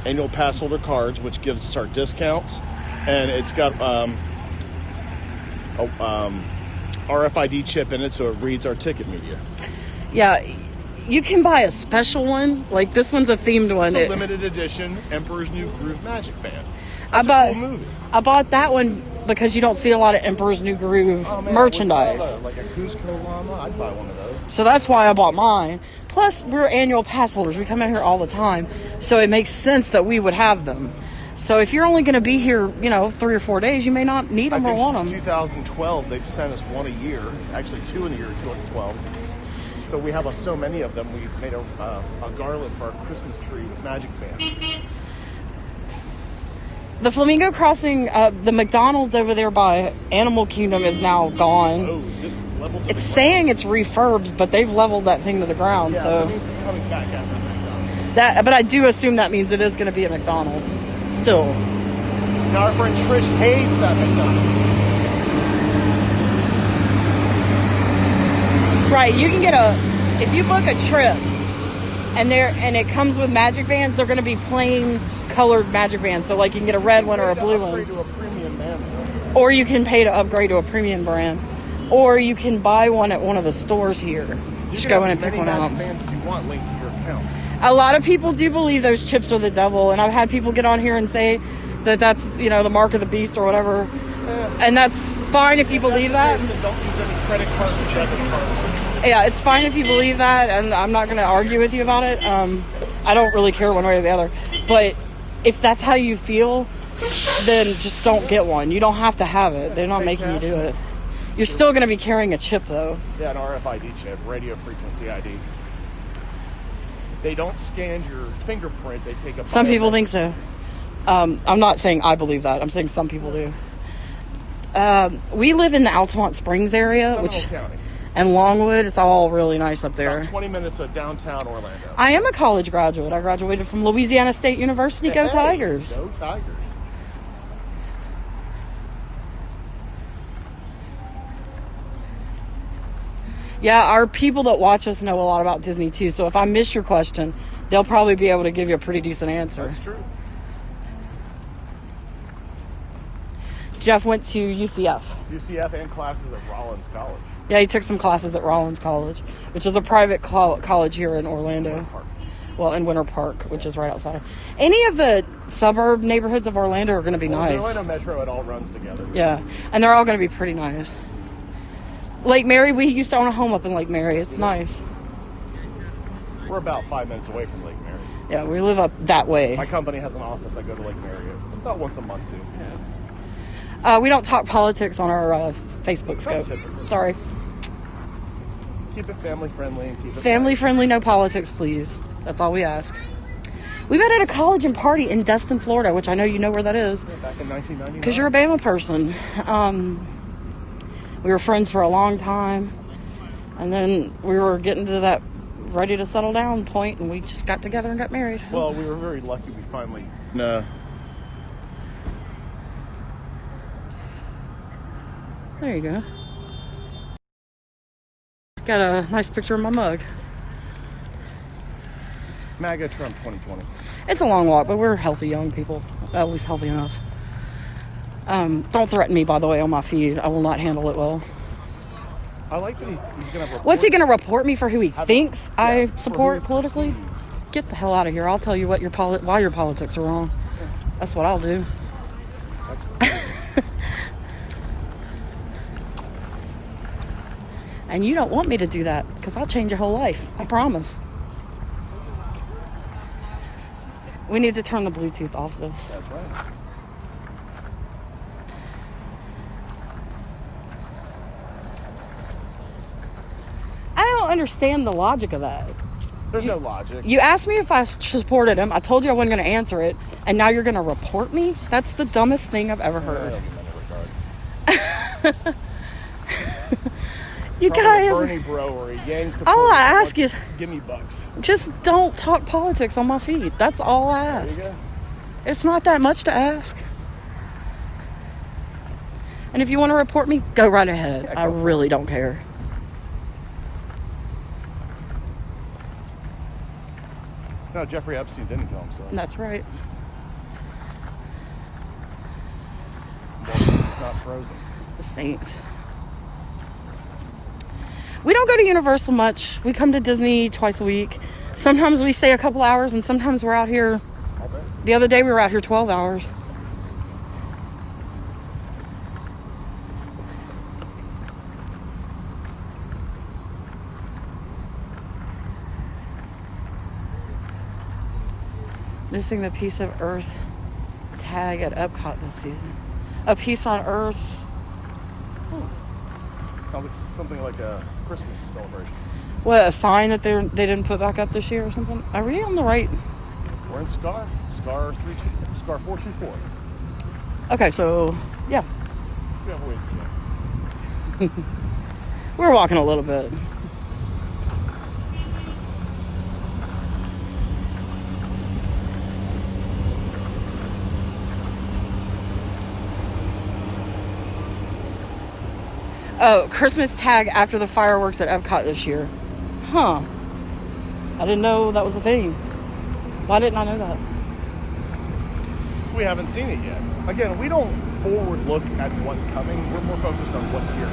annual pass holder cards, which gives us our discounts, and it's got a RFID chip in it, so it reads our ticket media. Yeah, you can buy a special one. Like, this one's a themed one. It's a limited edition Emperor's New Groove Magic Band. I Cool bought that one because you don't see a lot of Emperor's New Groove merchandise. Like a Cusco llama, I'd buy one of those. So that's why I bought mine. Plus, we're annual pass holders. We come in here all the time. So it makes sense that we would have them. So if you're only going to be here, 3 or 4 days, you may not need them or want them. Since 2012, they've sent us one a year. Actually, 2 in the year 2012. So we have so many of them. We've made a garland for our Christmas tree with Magic Bands. The Flamingo Crossing, the McDonald's over there by Animal Kingdom is now gone. Oh, it's leveled. It's saying it's refurbed, but they've leveled that thing to the ground. Yeah, so that means it's coming back after McDonald's. but I do assume that means it is going to be a McDonald's still. Now our friend Trish hates that McDonald's. Right, you can get if you book a trip and it comes with Magic Bands, they're going to be plain colored Magic Bands. So like you can get a red one or a blue one. To a premium band. Or you can pay to upgrade to a premium brand. Or you can buy one at one of the stores here. Just go in and pick one out. Bands you want linked to your account. A lot of people do believe those chips are the devil, and I've had people get on here and say that that's the mark of the beast or whatever. And that's fine if you believe that. Don't use any credit cards or debit cards. Yeah, it's fine if you believe that, and I'm not going to argue with you about it. I don't really care one way or the other. But if that's how you feel, then just don't get one. You don't have to have it. They're not making you do it. You're still going to be carrying a chip, though. Yeah, an RFID chip, radio frequency ID. They don't scan your fingerprint. They take a. Some people think so. I'm not saying I believe that. I'm saying some people do. We live in the Altamont Springs area, and Longwood. It's all really nice up there. About 20 minutes of downtown Orlando. I am a college graduate. I graduated from Louisiana State University. Go Tigers! Go Tigers! Yeah, our people that watch us know a lot about Disney too. So if I miss your question, they'll probably be able to give you a pretty decent answer. That's true. Jeff went to UCF. UCF and classes at Rollins College. Yeah, he took some classes at Rollins College, which is a private college here in Orlando. Well, in Winter Park, which is right outside. Any of the suburb neighborhoods of Orlando are going to be nice. The Orlando Metro, it all runs together. Yeah, and they're all going to be pretty nice. Lake Mary, we used to own a home up in Lake Mary. It's nice. We're about 5 minutes away from Lake Mary. Yeah, we live up that way. My company has an office. I go to Lake Mary about once a month, too. We don't talk politics on our Facebook scope. Sorry. Keep it family friendly and keep it family friendly, no politics, please. That's all we ask. We met at a college and party in Destin, Florida, which I know you know where that is. Yeah, back in 1999. Because you're a Bama person. We were friends for a long time. And then we were getting to that ready to settle down point, and we just got together and got married. Well, we were very lucky we finally... There you go. Got a nice picture of my mug. MAGA Trump 2020. It's a long walk, but we're healthy young people. At least healthy enough. Don't threaten me, by the way, on my feed. I will not handle it well. I like that he's going to report... What's he going to report me for who he thinks I support politically? Get the hell out of here. I'll tell you what why your politics are wrong. That's what I'll do. And you don't want me to do that, because I'll change your whole life. I promise. We need to turn the Bluetooth off this. That's right. I don't understand the logic of that. There's no logic. You asked me if I supported him. I told you I wasn't going to answer it. And now you're going to report me? That's the dumbest thing I've ever heard. You Probably guys. A Bernie bro or a Yang All I ask is, give me bucks. just don't talk politics on my feed. That's all I ask. There you go. It's not that much to ask. And if you want to report me, go right ahead. Yeah, I really don't care. No, Jeffrey Epstein didn't kill himself. That's right. Walt Disney's not frozen. The Saints. We don't go to Universal much. We come to Disney twice a week. Sometimes we stay a couple hours, and sometimes we're out here. The other day we were out here 12 hours. Missing the piece of Earth tag at Epcot this season. A piece on Earth. Something like a Christmas celebration. What, a sign that they didn't put back up this year or something? Are we on the right? We're in Scar 424. Okay, so yeah. We have a ways to go. We're walking a little bit. Oh, Christmas tag after the fireworks at Epcot this year. Huh. I didn't know that was a thing. Why didn't I know that? We haven't seen it yet. Again, we don't forward look at what's coming. We're more focused on what's here.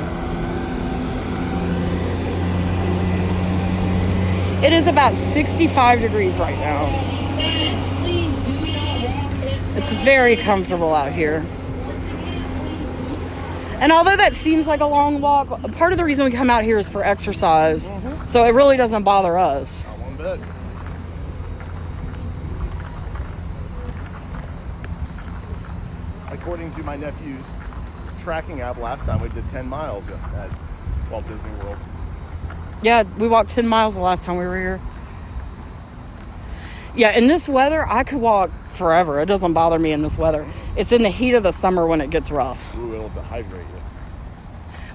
It is about 65 degrees right now. It's very comfortable out here. And although that seems like a long walk, part of the reason we come out here is for exercise. Mm-hmm. So it really doesn't bother us. Not one bit. According to my nephew's tracking app, last time we did 10 miles at Walt Disney World. Yeah, we walked 10 miles the last time we were here. Yeah, in this weather, I could walk forever. It doesn't bother me in this weather. It's in the heat of the summer when it gets rough. Ooh, it'll dehydrate you.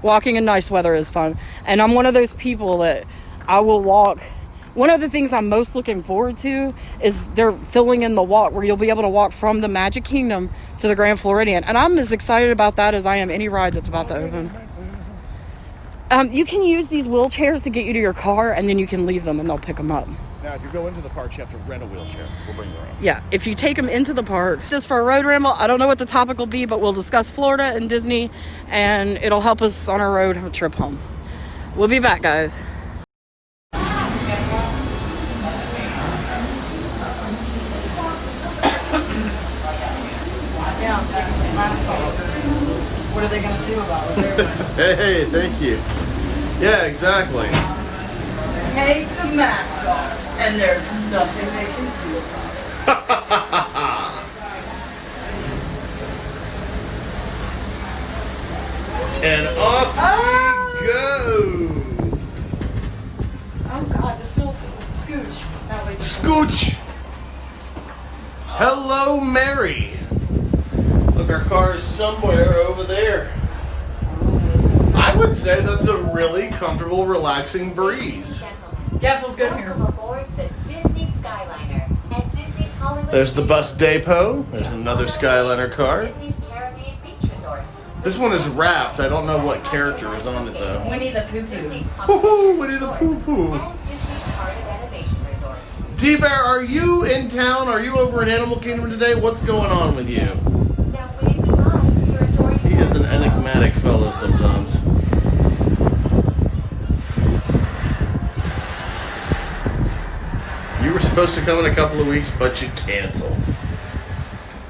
Walking in nice weather is fun. And I'm one of those people that I will walk. One of the things I'm most looking forward to is they're filling in the walk where you'll be able to walk from the Magic Kingdom to the Grand Floridian. And I'm as excited about that as I am any ride that's about to open. You can use these wheelchairs to get you to your car, and then you can leave them and they'll pick them up. Now, if you go into the park, you have to rent a wheelchair. We'll bring you around. Yeah, if you take them into the park. Just for a road ramble, I don't know what the topic will be, but we'll discuss Florida and Disney, and it'll help us on our road trip home. We'll be back, guys. What are they going to do about it? Hey, thank you. Yeah, exactly. Take the mask off, and there's nothing they can do about it. And off we go. Oh God, this feels scooch. That way. Scooch. Hello, Mary. Look, our car is somewhere over there. I would say that's a really comfortable, relaxing breeze. Yeah, it feels good here. Aboard the Disney Skyliner at Disney's Hollywood. There's the bus depot. There's another Skyliner car. Disney's Caribbean Beach Resort. This one is wrapped. I don't know what character is on it, though. Winnie the Pooh Pooh. Woohoo! Winnie the Pooh Pooh. And Disney's Art of Animation Resort. D-Bear, are you in town? Are you over in Animal Kingdom today? What's going on with you? Now waving goodbye to your adoring He is an enigmatic fellow sometimes. You were supposed to come in a couple of weeks, but you canceled.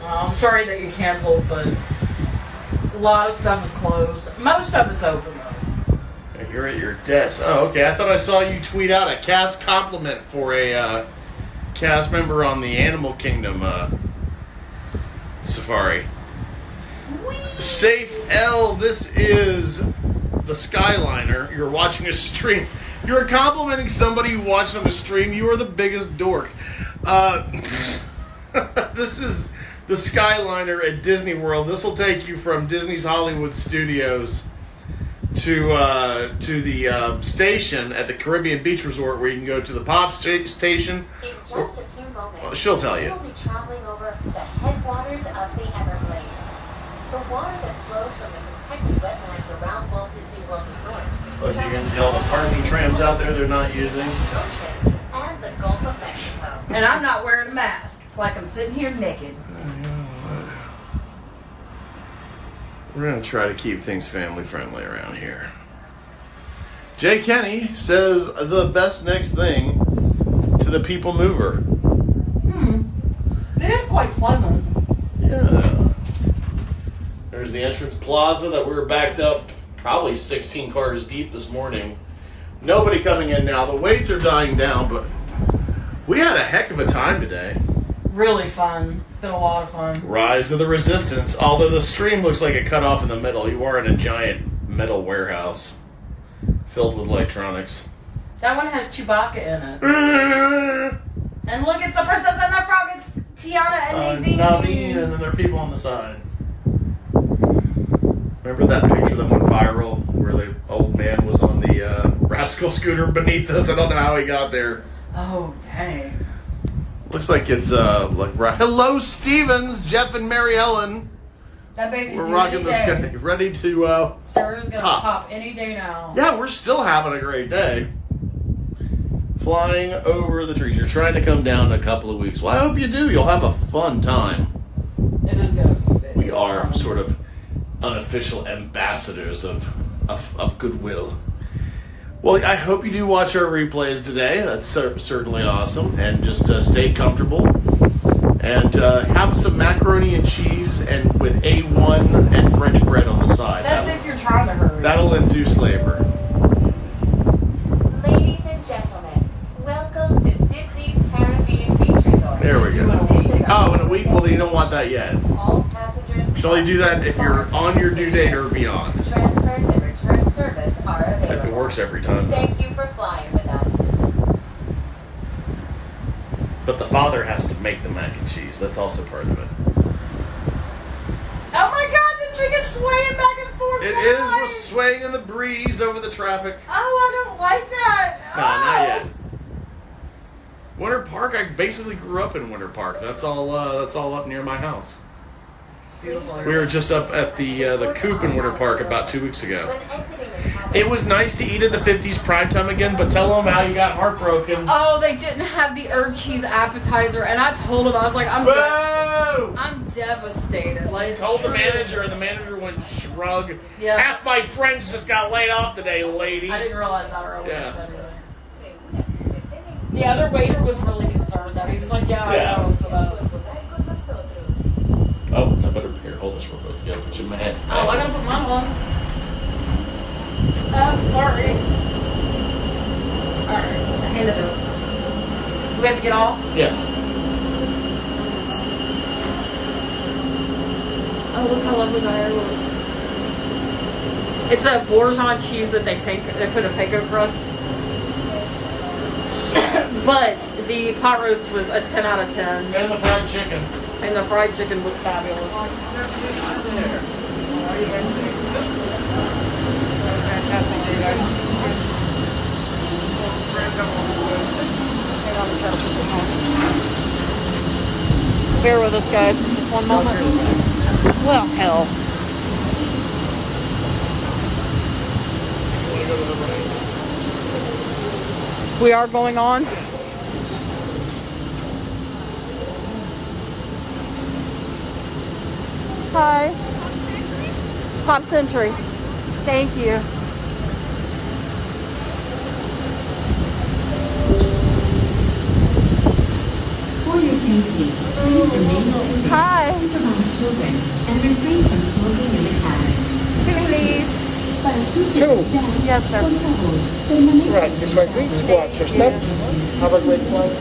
I'm sorry that you canceled, but a lot of stuff is closed. Most of it's open though. You're at your desk. Oh, okay. I thought I saw you tweet out a cast compliment for a cast member on the Animal Kingdom safari. Safe L, this is the Skyliner. You're watching a stream. You're complimenting somebody who watched on a stream. You are the biggest dork. This is the Skyliner at Disney World. This will take you from Disney's Hollywood Studios to the station at the Caribbean Beach Resort, where you can go to the pop station. In just a few moments, Well, she'll tell you. We'll be traveling over the headwaters of the Everglades. The water that flows from the protected wetlands around Walt Disney World Resort. Look, you can see all the parking trams out there they're not using. Ocean and the Gulf of Mexico. And I'm not wearing a mask. It's like I'm sitting here naked. We're going to try to keep things family friendly around here. Jay Kenny says the best next thing to the People Mover. It is quite pleasant. Yeah. There's the entrance plaza that we were backed up probably 16 cars deep this morning. Nobody coming in now. The waits are dying down, but we had a heck of a time today. Really fun. Been a lot of fun. Rise of the Resistance. Although the stream looks like it cut off in the middle, you are in a giant metal warehouse filled with electronics. That one has Chewbacca in it. And look, it's the Princess and the Frog. It's Tiana and Naveen. Naveen, and then there are people on the side. Remember that picture that went viral where the old man was on the rascal scooter beneath us? I don't know how he got there. Oh, dang. Looks like it's like right. Hello, Stevens, Jeff, and Mary Ellen. That baby. We're rocking the sky, ready to. Sarah's gonna pop any day now. Yeah, we're still having a great day. Flying over the trees. You're trying to come down in a couple of weeks. Well, I hope you do. You'll have a fun time. It is good. We are sort of unofficial ambassadors of goodwill. Well, I hope you do watch our replays today. That's certainly awesome. And just stay comfortable. And have some macaroni and cheese and with A1 and French bread on the side. That's if you're trying to hurry. That'll induce labor. Ladies and gentlemen, welcome to Disney's Caribbean Beach Resort. There we go. Oh, in a week? Well, you don't want that yet. All passengers Should only do that if you're on your due date or beyond. transfers and return service are available. It works every time. Thank you for flying with us. But the father has to make the mac and cheese. That's also part of it. Oh my God, this thing is swaying back and forth. It is. We're swaying in the breeze over the traffic. Oh, I don't like that. Not yet. Winter Park. I basically grew up in Winter Park. That's all up near my house. Beautiful. We were just up at the Coop in Winter Park about 2 weeks ago. It was nice to eat at the 50s primetime again, but tell them how you got heartbroken. Oh, they didn't have the herb cheese appetizer, and I told him, I was like, I'm devastated. Like, Told the manager, and the manager went shrug. Yeah. Half my friends just got laid off today, lady. I didn't realize that earlier. Yeah. So anyway. The other waiter was really concerned though. He was like, "Yeah, I know." So that was Oh, I better here. Hold this real quick. You gotta put your mask. Oh, I gotta put mine on. Oh, sorry. we have to get off? Yes. Oh, look how lovely my hair looks. It's a Bourgeon cheese that they put a panko crust. But the pot roast was a 10 out of 10. And the fried chicken. And the fried chicken was fabulous. Bear with us, guys, for just one moment. Well, hell. We are going on. Hi. Pop Century. Thank you. For your safety, please remain seated. Hi. Supervise children and refrain from smoking in the cabin. Two, please. Para su seguridad, Yes, sir. por favor, permanezca Right, just right. Please watch your step. Have a great flight.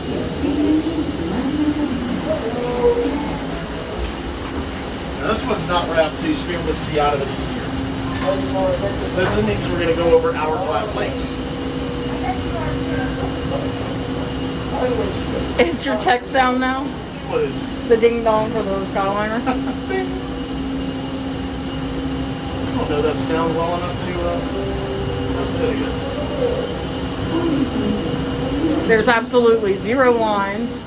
Now, this one's not wrapped, so you should be able to see out of it easier. This means we're going to go over Hourglass Lake. It's your text sound now? What is? The ding dong for the Skyliner? I don't know that sound well enough to, that's it, I guess. There's absolutely 0 lines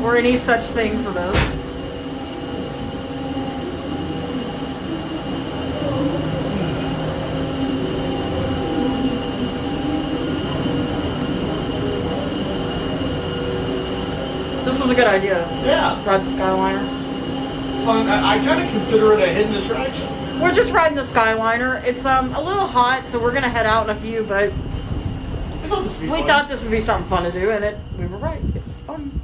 or any such thing for this. This was a good idea. Yeah. Ride the Skyliner. Fun. I kind of consider it a hidden attraction. We're just riding the Skyliner. It's a little hot, so we're gonna head out in a few. But I thought this would be we fun. thought this would be something fun to do, and we were right. It's fun.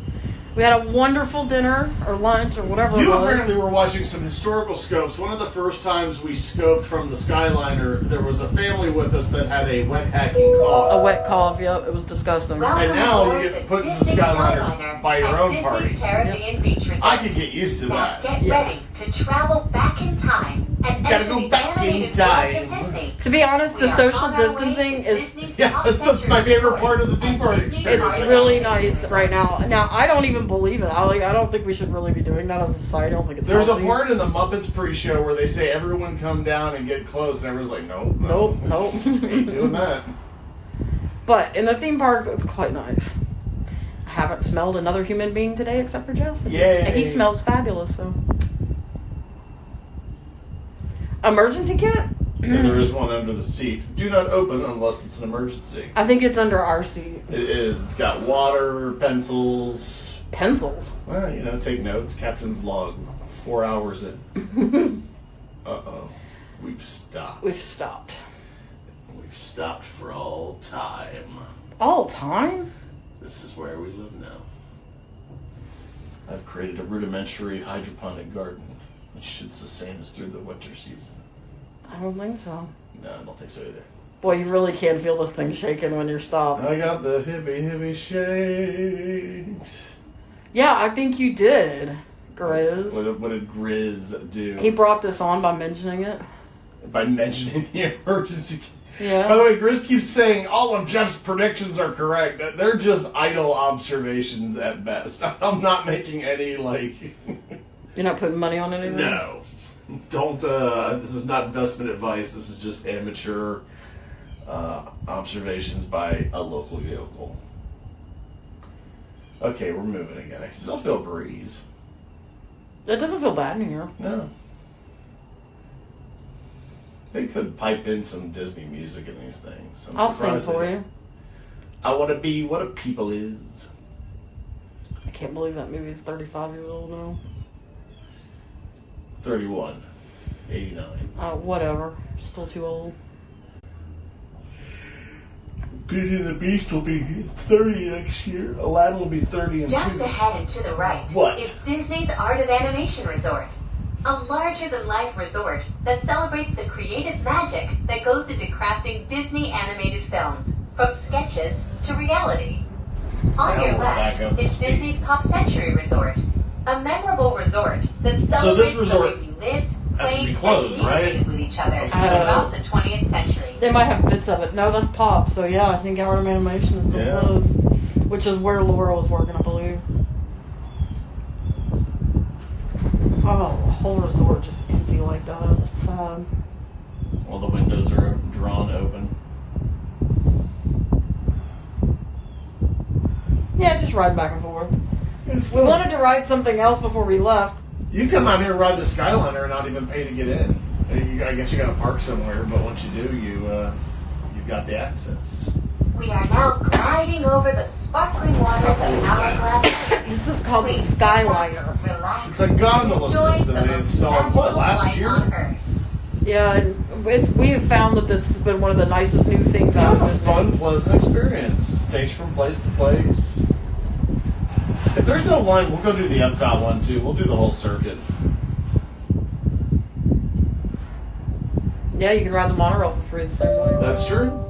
We had a wonderful dinner or lunch or whatever. You it was. apparently were watching some historical scopes. One of the first times we scoped from the Skyliner, there was a family with us that had a wet hacking cough. A wet cough. Yep, it was disgusting. And now you get put in the Skyliners by your own party. Caribbean Beach Resort. I could get used to that. Get ready to travel back in time and Gotta enter go the back in animated world time. of Disney. To be honest, the We are social on our way distancing to is. Disney's Yeah, that's my favorite part of the theme park experience. It's really nice right now. Now, I don't even believe it. I don't think we should really be doing that as a society. I don't think it's There's a healthy. part in the Muppets pre-show where they say everyone come down and get close, and everyone's like, Nope. ain't doing that. But in the theme parks, it's quite nice. I haven't smelled another human being today except for Jeff. Yay. He smells fabulous, so. Emergency kit? Yeah, there is one under the seat. Do not open unless it's an emergency. I think it's under our seat. It is. It's got water, pencils. Pencils? Well, take notes. Captain's log. 4 hours in. Uh-oh. We've stopped. We've stopped. We've stopped for all time. All time? This is where we live now. I've created a rudimentary hydroponic garden, which should sustain us through the winter season. I don't think so. No, I don't think so either. Boy, you really can feel this thing shaking when you're stopped. I got the hippie shakes. Yeah, I think you did, Grizz. What did Grizz do? He brought this on by mentioning it. By mentioning the emergency. Yeah. By the way, Grizz keeps saying all of Jeff's predictions are correct. They're just idle observations at best. I'm not making any, You're not putting money on anything? No. Don't, this is not investment advice. This is just amateur observations by a local yokel. Okay, we're moving again. I can still feel a breeze. It doesn't feel bad in here. No. They could pipe in some Disney music in these things. I'll sing for you. I want to be what a people is. I can't believe that movie's 35 years old now. 31. 89. Whatever. Still too old. Beauty and the Beast will be 30 next year. Aladdin will be 30 in 2 Just years. ahead and to the right What? is Disney's Art of Animation Resort, a larger-than-life resort that celebrates the creative magic that goes into crafting Disney animated films, from sketches to reality. On Now your we're back up left to is speed. Disney's Pop Century Resort, a memorable resort that So this celebrates the resort way we lived, has to be played, closed, and right? communicated with each other I throughout the 20th century. They might have bits of it. No, that's Pop. So yeah, I think Art of Animation is still Yeah. closed, which is where Laura was working, I believe. Oh, the whole resort just empty like that. It's sad. All the windows are drawn open. Yeah, just ride back and forth. We wanted to ride something else before we left. You come out here and ride the Skyliner and not even pay to get in. I guess you got to park somewhere, but once you do, you've got the access. We are now gliding over the sparkling waters of Hourglass. This is called the Skyliner. Relax. It's a gondola Enjoy system the they installed, what, last magical year? life on Earth. Yeah, and we have found that this has been one of the nicest new things It's out kind of of a Disney. fun, pleasant experience. It's takes from place to place. If there's no line, we'll go do the Epcot one too. We'll do the whole circuit. Yeah, you can ride the monorail for free the same way. That's true.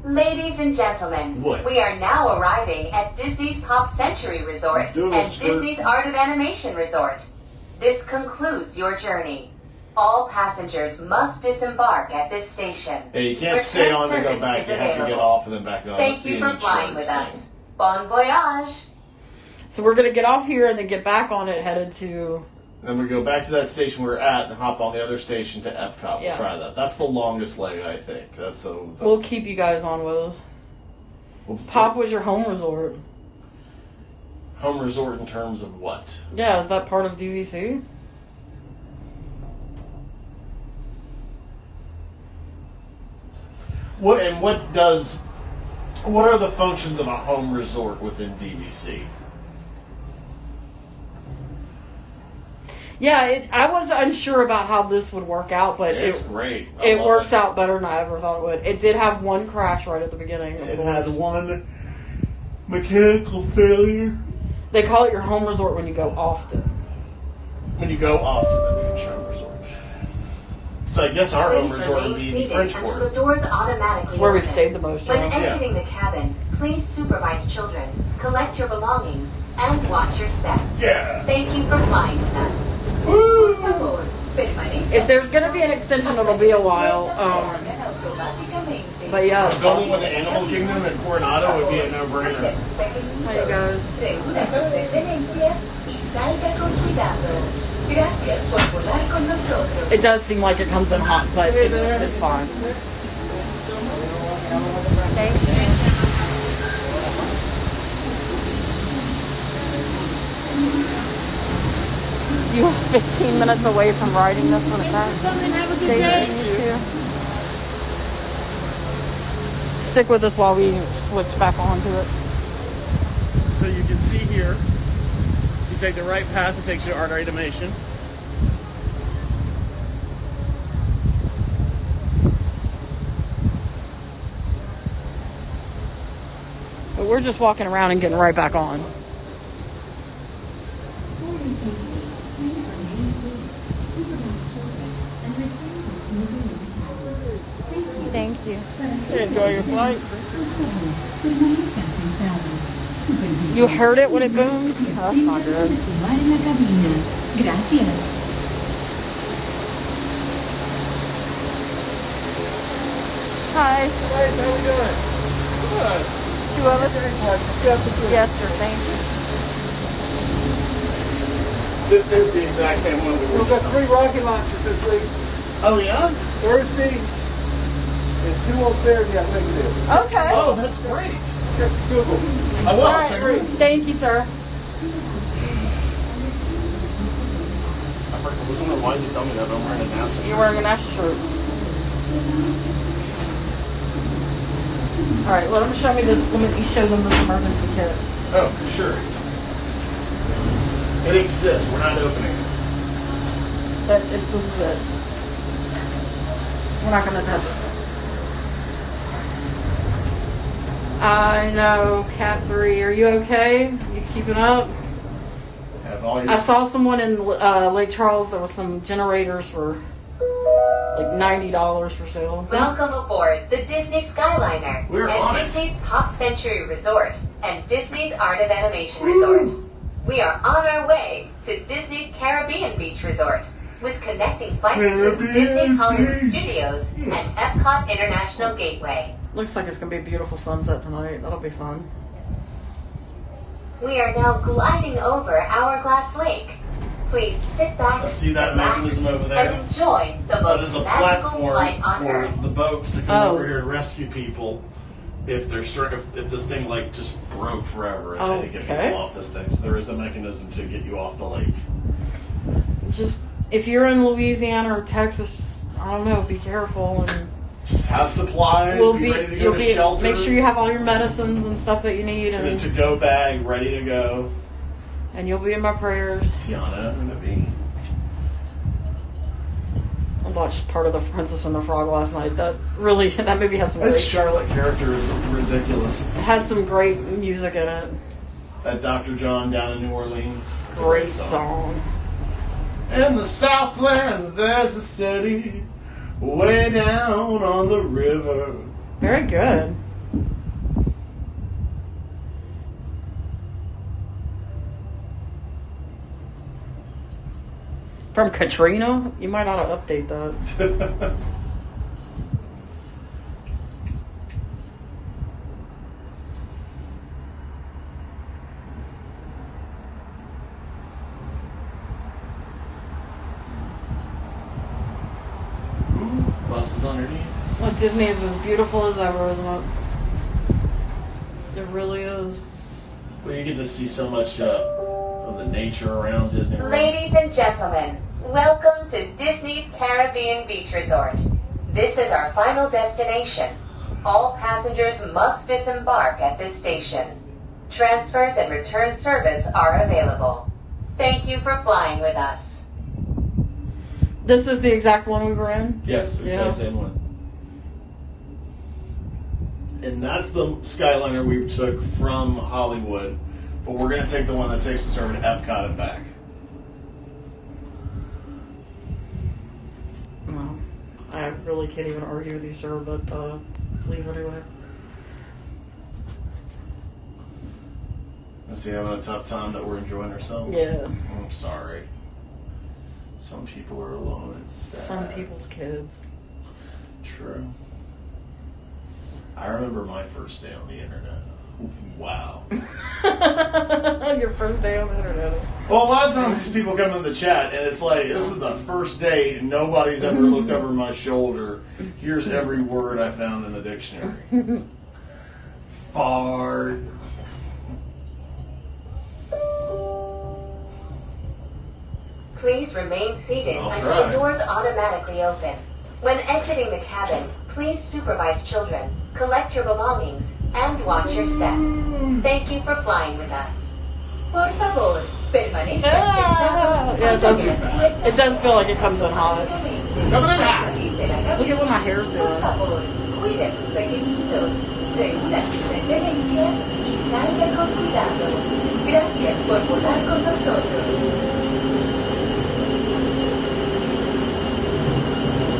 Ladies and gentlemen, What? we are now arriving at Disney's Pop Century Resort Do a and skirt. Disney's Art of Animation Resort. This concludes your journey. All passengers must disembark at this station. Hey, you can't Return stay on to go service back. is You have to get available. off and then back on. Must Thank be you an for flying insurance with us. thing. Bon voyage. So we're gonna get off here and then get back on it, headed to. Then we go back to that station we're at and hop on the other station to Epcot. We'll Yeah. try that. That's the longest leg, I think. That's the We'll keep you guys on with us. Pop was your home resort. home resort in terms of what? Yeah, is that part of DVC? What are the functions of a home resort within DVC? Yeah, I was unsure about how this would work out, but It's great. I it love works it. out better than I ever thought it would. It did have one crash right at the beginning. It had one mechanical failure. They call it your home resort when you go often. When you go off to the beach home resort. So I guess our home Please resort would remain be seated French until Quarter. the doors automatically It's where we've open. stayed the most, When yeah. exiting the cabin, please supervise children, collect your belongings, and watch your step. Yeah. Thank you for flying with us. Woo! Por favor, permanezca. If there's going to be an extension, it'll be a while. But yeah, Going with the Animal Kingdom at Coronado would be a no-brainer. how you guys? Segura su pertenencias y salga con cuidado. Gracias por volar con nosotros. It does seem like it comes in hot, but it's fine. Thank you. You were 15 minutes away from riding this one at that. Thank you too. Stick with us while we switch back onto it. So you can see here, you take the right path, it takes you to Art of Animation. But we're just walking around and getting right back on. Thank you. Enjoy your flight. You heard it when it boomed? Oh, that's not good. Gracias. Hi. Hey, how we doing? Good. Two of us? Yes, sir. Thank you. This is the exact same one we were We've just got on. 3 rocket launchers this week. Oh, yeah? Thursday and 2 on Saturday, I think it is. Okay. Oh, that's great. Check Google. I will. All Check right. it. Thank you, sir. I was wondering why is he telling me that I'm wearing a NASA You're shirt? wearing a NASA shirt. All right. Let them show me this. Let me show them this emergency kit. Oh, sure. It exists. We're not opening it. This is it. We're not gonna touch it. I know, Cat 3. Are you okay? You keeping up? Have all your I saw someone in Lake Charles. There was some generators for like $90 for sale. Welcome aboard the Disney Skyliner We're on and it. Disney's Pop Century Resort and Disney's Art of Animation Resort. We are on our way to Disney's Caribbean Beach Resort with connecting flights to Disney's Hollywood Studios and Epcot International Gateway. Looks like it's gonna be a beautiful sunset tonight. That'll be fun. We are now gliding over Hourglass Lake. Please sit back I see that relax, mechanism over there. and enjoy the That most is a magical flight platform on for Earth. the boats to come Oh. over here and rescue people if they're if this thing like just broke forever and they need to get Okay. people off this thing. So there is a mechanism to get you off the lake. Just if you're in Louisiana or Texas, just, I don't know, be careful and Just have supplies, be ready to go to shelter. make sure you have all your medicines and stuff that you need, and a and to-go bag ready to go. you'll be in my prayers. Tiana, I'm gonna be. I watched part of The Princess and the Frog last night. That movie has some That great. Charlotte character is ridiculous. It has some great music in it. That Dr. John down in New Orleans. It's a Great song. In the Southland, there's a city way down on the river. Very good. From Katrina? You might ought to update that. Bus is underneath. Well, Disney is as beautiful as ever, isn't it? It really is. Well, you get to see so much of the nature around Disney World. Ladies and gentlemen, welcome to Disney's Caribbean Beach Resort. This is our final destination. All passengers must disembark at this station. Transfers and return service are available. Thank you for flying with us. This is the exact one we were in? Yes, the exact same one. And that's the Skyliner we took from Hollywood, but we're going to take the one that takes us over to Epcot and back. No. I really can't even argue with you, sir, but leave anyway. Is he having a tough time that we're enjoying ourselves? Yeah. I'm sorry. Some people are alone. It's sad. Some people's kids. True. I remember my first day on the internet. Wow. Your first day on the internet. Well, a lot of times these people come in the chat and it's like, this is the first day nobody's ever looked over my shoulder. Here's every word I found in the dictionary. Fart. Please remain seated I'll until try. the doors automatically open. When exiting the cabin, please supervise children, collect your belongings, and watch your step. Thank you for flying with us. Por favor, permanezca sentado. Yeah, it does feel like it comes in hot. Coming in hot. Look at what my hair's Por doing. favor, cuide sus pequeñitos. Reúna sus pertenencias y salga con cuidado. Gracias por volar con nosotros.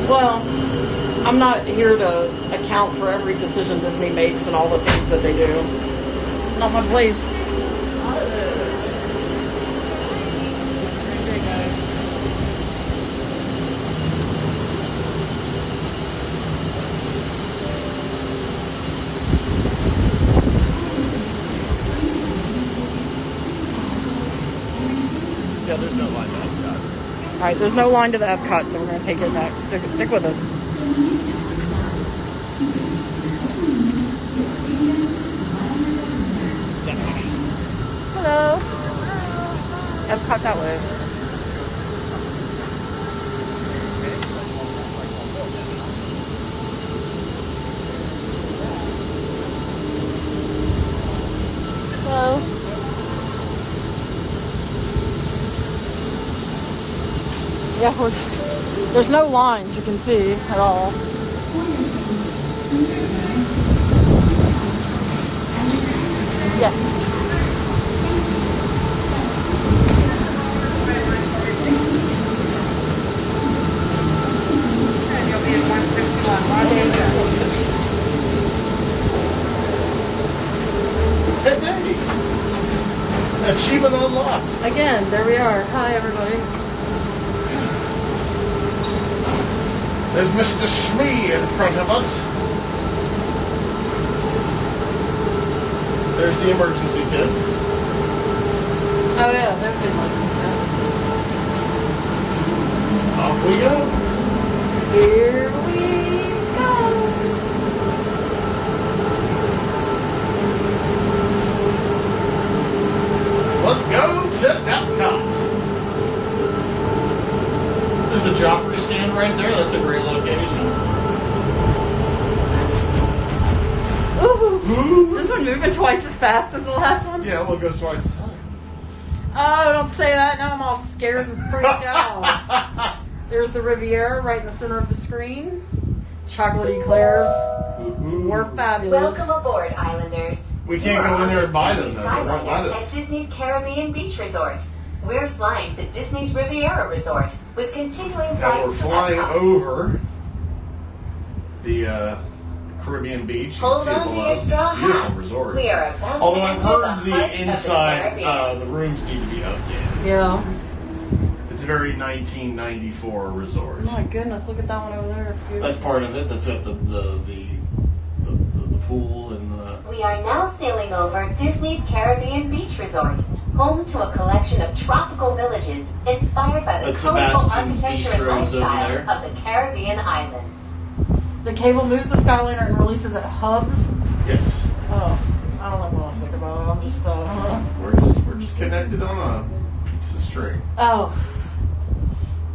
Well, I'm not here to account for every decision Disney makes and all the things that they do. Not my place. Yeah, there's no line back. All right, there's no line to the Epcot, so we're going to take it back. Stick with us. Hello. Epcot that way. Hello. Yeah, there's no lines you can see at all. Yes. left. Again, there we are. Hi, everybody. There's Mr. Shmee in front of us. There's the emergency kit. Oh, yeah, there's the emergency Off we go. Here we go. Let's go to Epcot. There's a Joffrey stand right there. That's a great location. Ooh. Is this one moving twice as fast as the last one? Yeah, well, it goes twice as high. Oh, don't say that. Now I'm all scared and freaked out. There's the Riviera right in the center of the screen. Chocolate eclairs. We're fabulous. Welcome aboard, Islanders. We can't go in there and buy them, though. They won't let Skyliner us. at Disney's Caribbean Beach Resort. We're flying to Disney's Riviera Resort with continuing Now we're flights to flying Epcot. over the Caribbean beach. You Hold can see it on to below. your It's straw a beautiful hats. resort. We are about Although to I've enter heard heart the of the inside, Caribbean. the rooms need to be updated. Yeah. It's a very 1994 resort. Oh my goodness, look at that one over there. It's beautiful. That's part of it. That's at the pool and the. We are now sailing over Disney's Caribbean Beach Resort, home to a collection of tropical villages inspired by the That's colorful Sebastian's architecture and bistros over lifestyle there. of the Caribbean islands. The cable moves the Skyliner and releases at hubs. Yes. Oh, I don't know what I think about it. I'm just, We're just connected on a piece of string. Oh.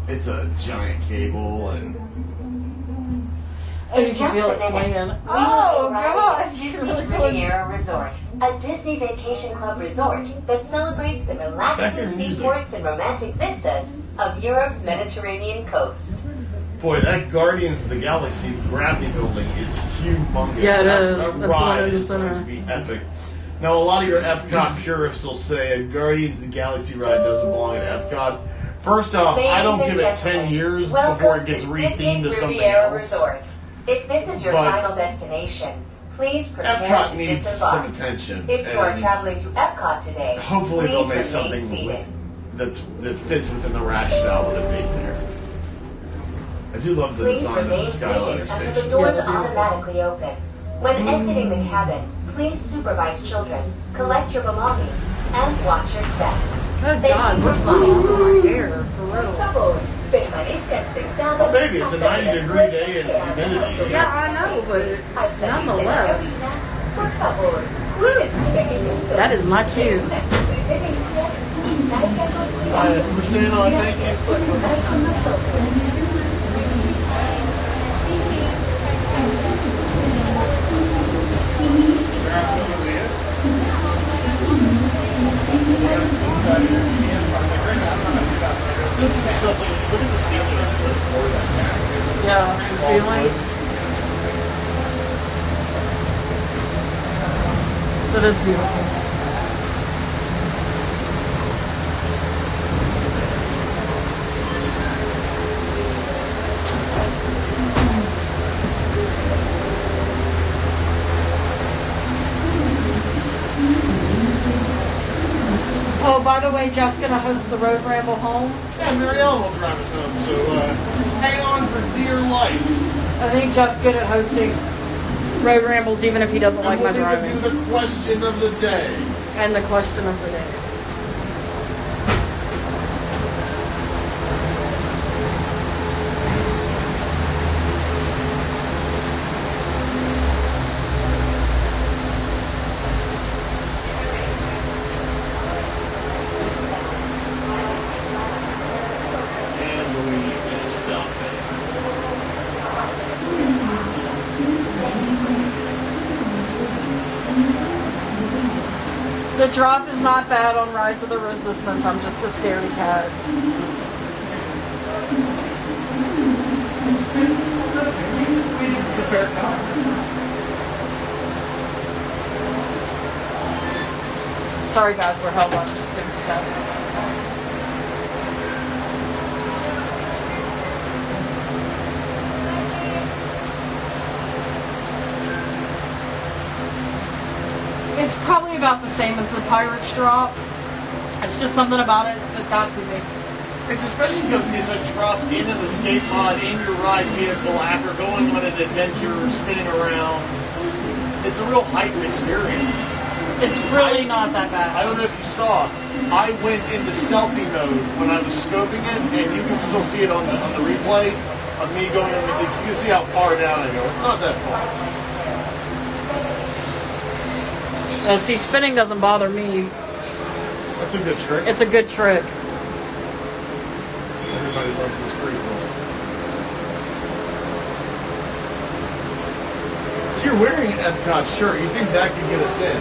It's a giant cable and. Oh, you can feel it swinging. Oh, gosh. Disney's Really close. Riviera Resort, a Disney Vacation Club resort that celebrates the relaxing seaports and romantic vistas of Europe's Mediterranean coast. Boy, that Guardians of the Galaxy gravity building is humongous. Yeah, it is. That That's the one ride in the is going center. to be epic. Now, a lot of your Epcot purists will say a Guardians of the Galaxy ride doesn't belong at Epcot. First off, I don't give it 10 years before it gets rethemed to something Riviera else. Resort. If this is your But final destination, please prepare Epcot to needs disembark. some attention. If you are and traveling to Epcot today, hopefully they'll please make remain something seated. that fits within the rationale of it being there. I do love the Please design of the remain seated Skyliner until the station. doors automatically open. When exiting the cabin, please supervise children, collect your belongings, and watch your step. Good Thank God, you for what's flying. going on right here? For real. Oh, baby, it's a 90-degree day and humidity. Yeah, I know, but nonetheless, that is not cute. Christina, thank you. This is something. Look at the ceiling. That's gorgeous. Yeah, the ceiling. That is beautiful. Oh, by the way, Jeff's going to host the Road Ramble home. Yeah, Marielle will drive us home, so hang on for dear life. I think Jeff's good at hosting Road Rambles, even if he doesn't like my we'll driving. do the question of the day. And the question of the day. The drop is not bad on Rise of the Resistance. I'm just a scaredy cat. It's a fair comment. Sorry guys, we're held up. Just gonna step. It's probably about the same as the Pirates drop. It's just something about it that got to me. It's especially because it's a drop in an escape pod in your ride vehicle after going on an adventure, spinning around. It's a real heightened experience. It's really not that bad. I don't know if you saw, I went into selfie mode when I was scoping it, and you can still see it on the replay of me going over. You can see how far down I go. It's not that far. See, spinning doesn't bother me. That's a good trick. It's a good trick. Everybody loves those prequels. So you're wearing an Epcot shirt. You think that could get us in?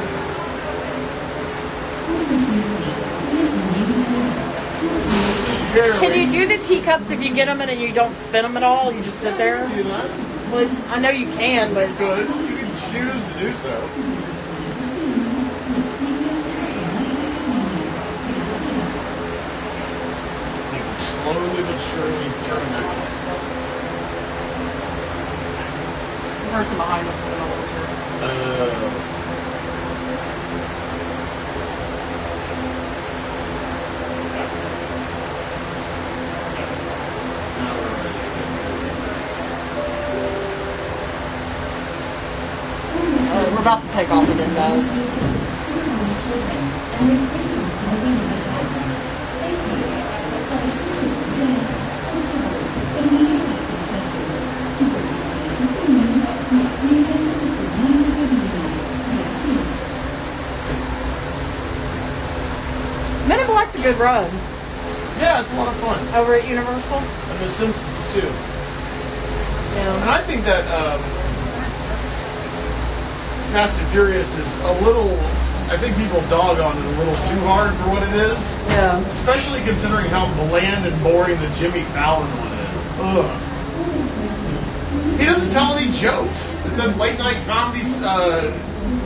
Can you do the teacups if you get them and you don't spin them at all? You just sit there? Do that? Well, I know you can, but... Good. You can choose to do so. You can slowly but surely turn that. The person behind us is in a wheelchair. We're about to take off again, guys. Men in Black's a good ride. Yeah, it's a lot of fun. Over at Universal? And The Simpsons, too. Yeah. And I think that Fast and Furious is a little, I think people dog on it a little too hard for what it is. Yeah. Especially considering how bland and boring the Jimmy Fallon one is. Ugh. He doesn't tell any jokes. It's a late night comedy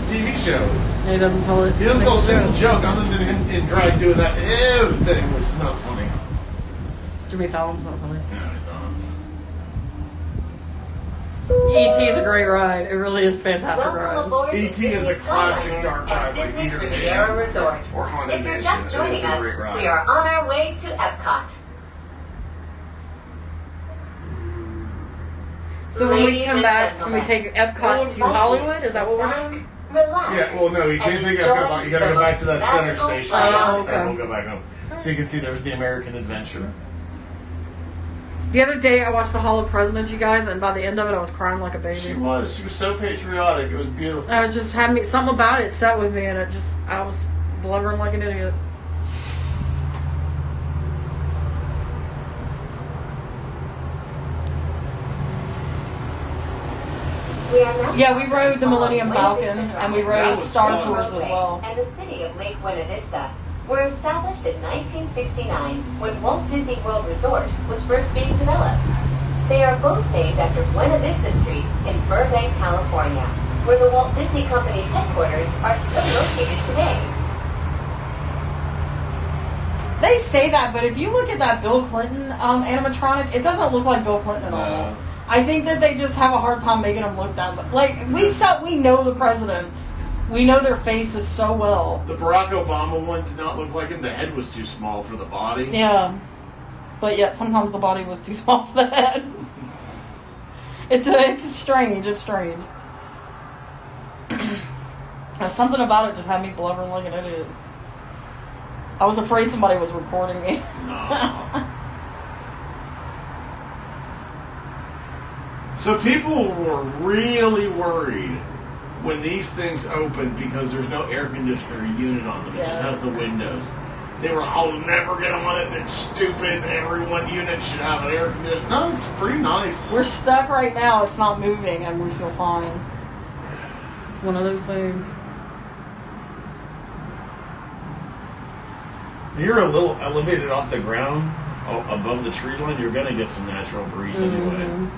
TV show. He doesn't tell it. He doesn't tell a single joke other than him in drag doing that ew thing, which is not funny. Jimmy Fallon's not funny. No, he's E.T. is a great ride. It really is a fantastic Welcome ride. aboard E.T. is a classic dark ride like Disney Peter Riviera Pan Resort. or Haunted If you're Mansion. just joining It is a great us, ride. we are on our way to Epcot. So when we Ladies come and back, can we gentlemen, take Epcot to Hollywood? Is that what we're doing? Relax. Yeah, well, no, you can't take Epcot. You got to go back to that center station. Oh, okay. And we'll go back home. So you can see there's the American Adventure. The other day, I watched The Hall of Presidents, you guys, and by the end of it, I was crying like a baby. She was so patriotic. It was beautiful. I was just having me, something about it set with me, and I was blubbering like an idiot. Yeah, we rode the Millennium Falcon, and we rode Star Tours as well. And the city of Lake Buena Vista were established in 1969 when Walt Disney World Resort was first being developed. They are both named after Buena Vista Street in Burbank, California, where the Walt Disney Company headquarters are still located today. They say that, but if you look at that Bill Clinton animatronic, it doesn't look like Bill Clinton at all. I think that they just have a hard time making them look that like we know the presidents. We know their faces so well. The Barack Obama one did not look like him. The head was too small for the body. Yeah. But yet sometimes the body was too small for the head. It's strange. It's strange. Something about it just had me blubbering like an idiot. I was afraid somebody was recording me. So people were really worried when these things opened because there's no air conditioner unit on them. It just has the windows. They were, I'll never get on it. It's stupid. Every one unit should have an air conditioner. No, it's pretty nice. We're stuck right now. It's not moving, and we feel fine. It's one of those things. You're a little elevated off the ground above the tree line. You're going to get some natural breeze anyway.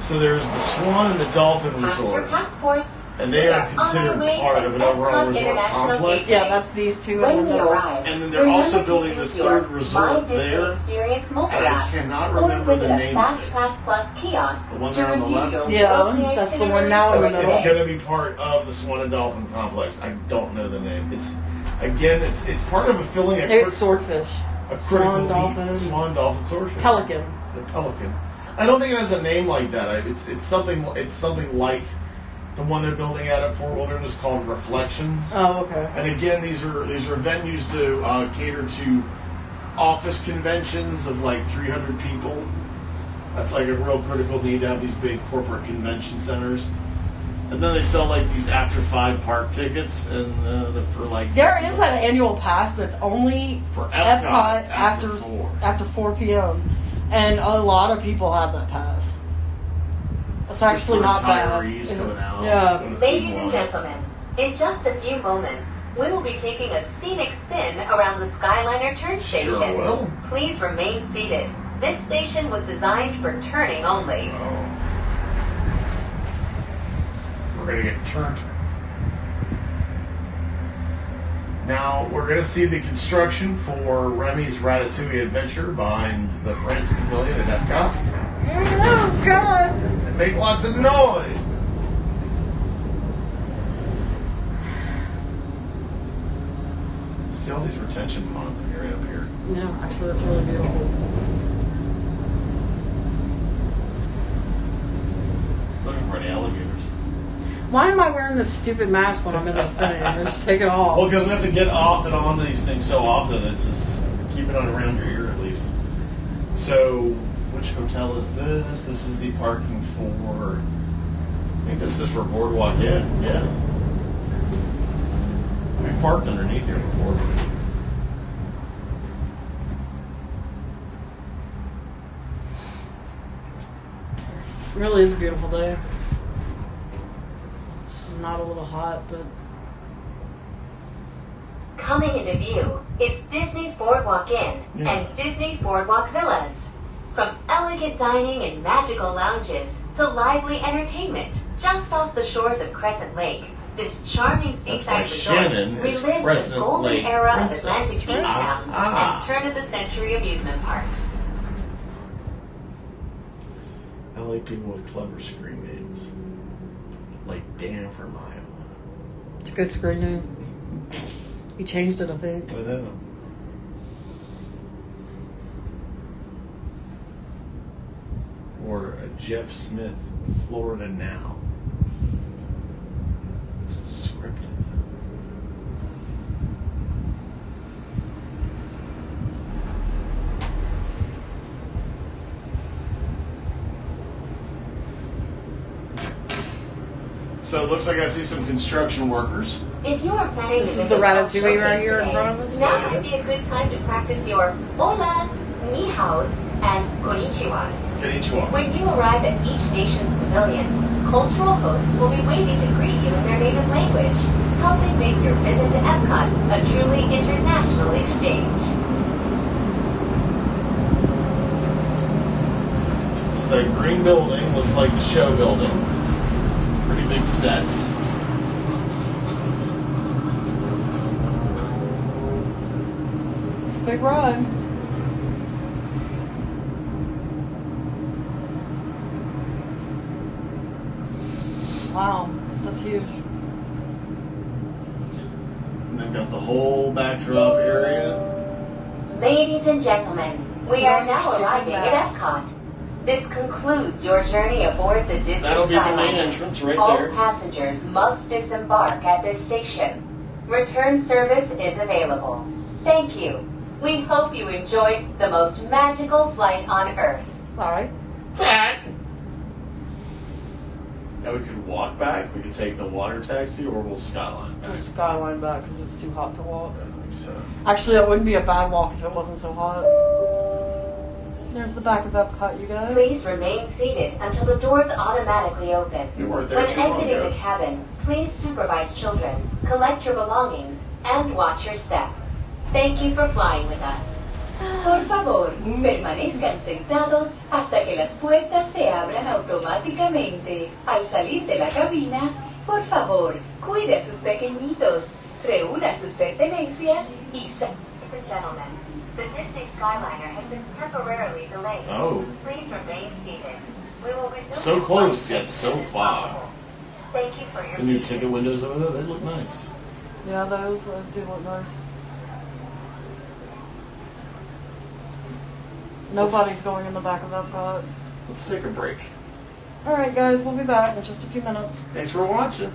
So there's the Swan and the Dolphin Pass your Resort. passports And they are considered part of an overall resort complex. Yeah, that's these two in the When we middle. arrive, And then they're also remember to building use this your third resort My Disney there. Experience mobile And I app cannot or remember visit the a name of Fast it. Pass Plus kiosk The one to there on the review left? your Yeah, weekly that's the one now in the itinerary. middle. It's going to be part of the Swan and Dolphin complex. I don't know the name. It's part of a filling a, It's swordfish. a critical Swan, need. dolphin. Swan, dolphin, swordfish. Pelican. The pelican. I don't think it has a name like that. It's something like the one they're building out at Fort Wilderness called Reflections. Oh, okay. And again, these are venues to cater to office conventions of like 300 people. That's like a real critical need to have these big corporate convention centers. And then they sell like these after 5 park tickets, and they're for like. There is an annual pass that's only For Epcot after after 4 p.m. And a lot of people have that pass. It's actually for not bad. retirees coming out. Yeah. Going to Ladies Food and One. gentlemen, in just a few moments, we will be taking a scenic spin around the Skyliner turn station. Sure will. Please remain seated. This station was designed for turning only. Oh. We're going to get turned. Now, we're going to see the construction for Remy's Ratatouille Adventure behind the Friends Pavilion at Epcot. Oh, God. And make lots of noise. See all these retention ponds in your up here. No, actually, that's really beautiful. Looking for any alligators. Why am I wearing this stupid mask when I'm in this thing? Just take it off. Well, because we have to get off and on these things so often, it's just keep it on around your ear at least. So, which hotel is this? This is the parking for. I think this is for Boardwalk Inn. Yeah. We parked underneath here before. It really is a beautiful day. It's not a little hot, but Coming into view is Disney's Boardwalk Inn and Disney's Boardwalk Villas. From elegant dining and magical lounges to lively entertainment just off the shores of Crescent Lake, this charming That's why seaside Shannon resort is relives the Crescent golden Lake era Princess. of Atlantic beach towns Ah. and turn-of-the-century amusement parks. I like people with clever screen names. Like Dan from Iowa. it's a good screen name. He changed it, I think. I know. Or Jeff Smith, Florida Now. It's descriptive. So it looks like I see some construction workers. If you are planning This to is the visit Ratatouille Showcase right here in today, front of us? Now would be a good time to practice your holas, ni haos, and konnichiwas. Konnichiwa. When you arrive at each nation's pavilion, cultural hosts will be waiting to greet you in their native language, helping make your visit to Epcot a truly international exchange. So the green building looks like the show building. Pretty big sets. It's a big ride. Wow, that's huge. And they've got the whole backdrop area. Ladies and gentlemen, we are now Stupid arriving at mask. Epcot. This concludes your journey aboard the Disney That'll be the main Skyliner. entrance right All there. passengers must disembark at this station. Return service is available. Thank you. We hope you enjoyed the most magical flight on Earth. Alright. Now we could walk back. We could take the water taxi, or we'll skyline back. Or Skyline back because it's too hot to walk. I think so. Actually, that wouldn't be a bad walk if it wasn't so hot. There's the back of Epcot, you guys. Please remain seated until the doors automatically open. We weren't there When too long exiting ago. the cabin, please supervise children, collect your belongings, and watch your step. Thank you for flying with us. Por favor, permanezcan sentados hasta que las puertas se abran automáticamente. Al salir de la cabina, Por favor, cuide a sus pequeñitos, reúna sus pertenencias y Ladies and gentlemen, the Disney Skyliner has been temporarily delayed. Oh. Please remain seated. We will resume So close, yet so far. Thank you for your The new ticket windows over there, they look nice. Yeah, those do look nice. Nobody's going in the back of Epcot. Let's take a break. Alright guys, we'll be back in just a few minutes. Thanks for watching.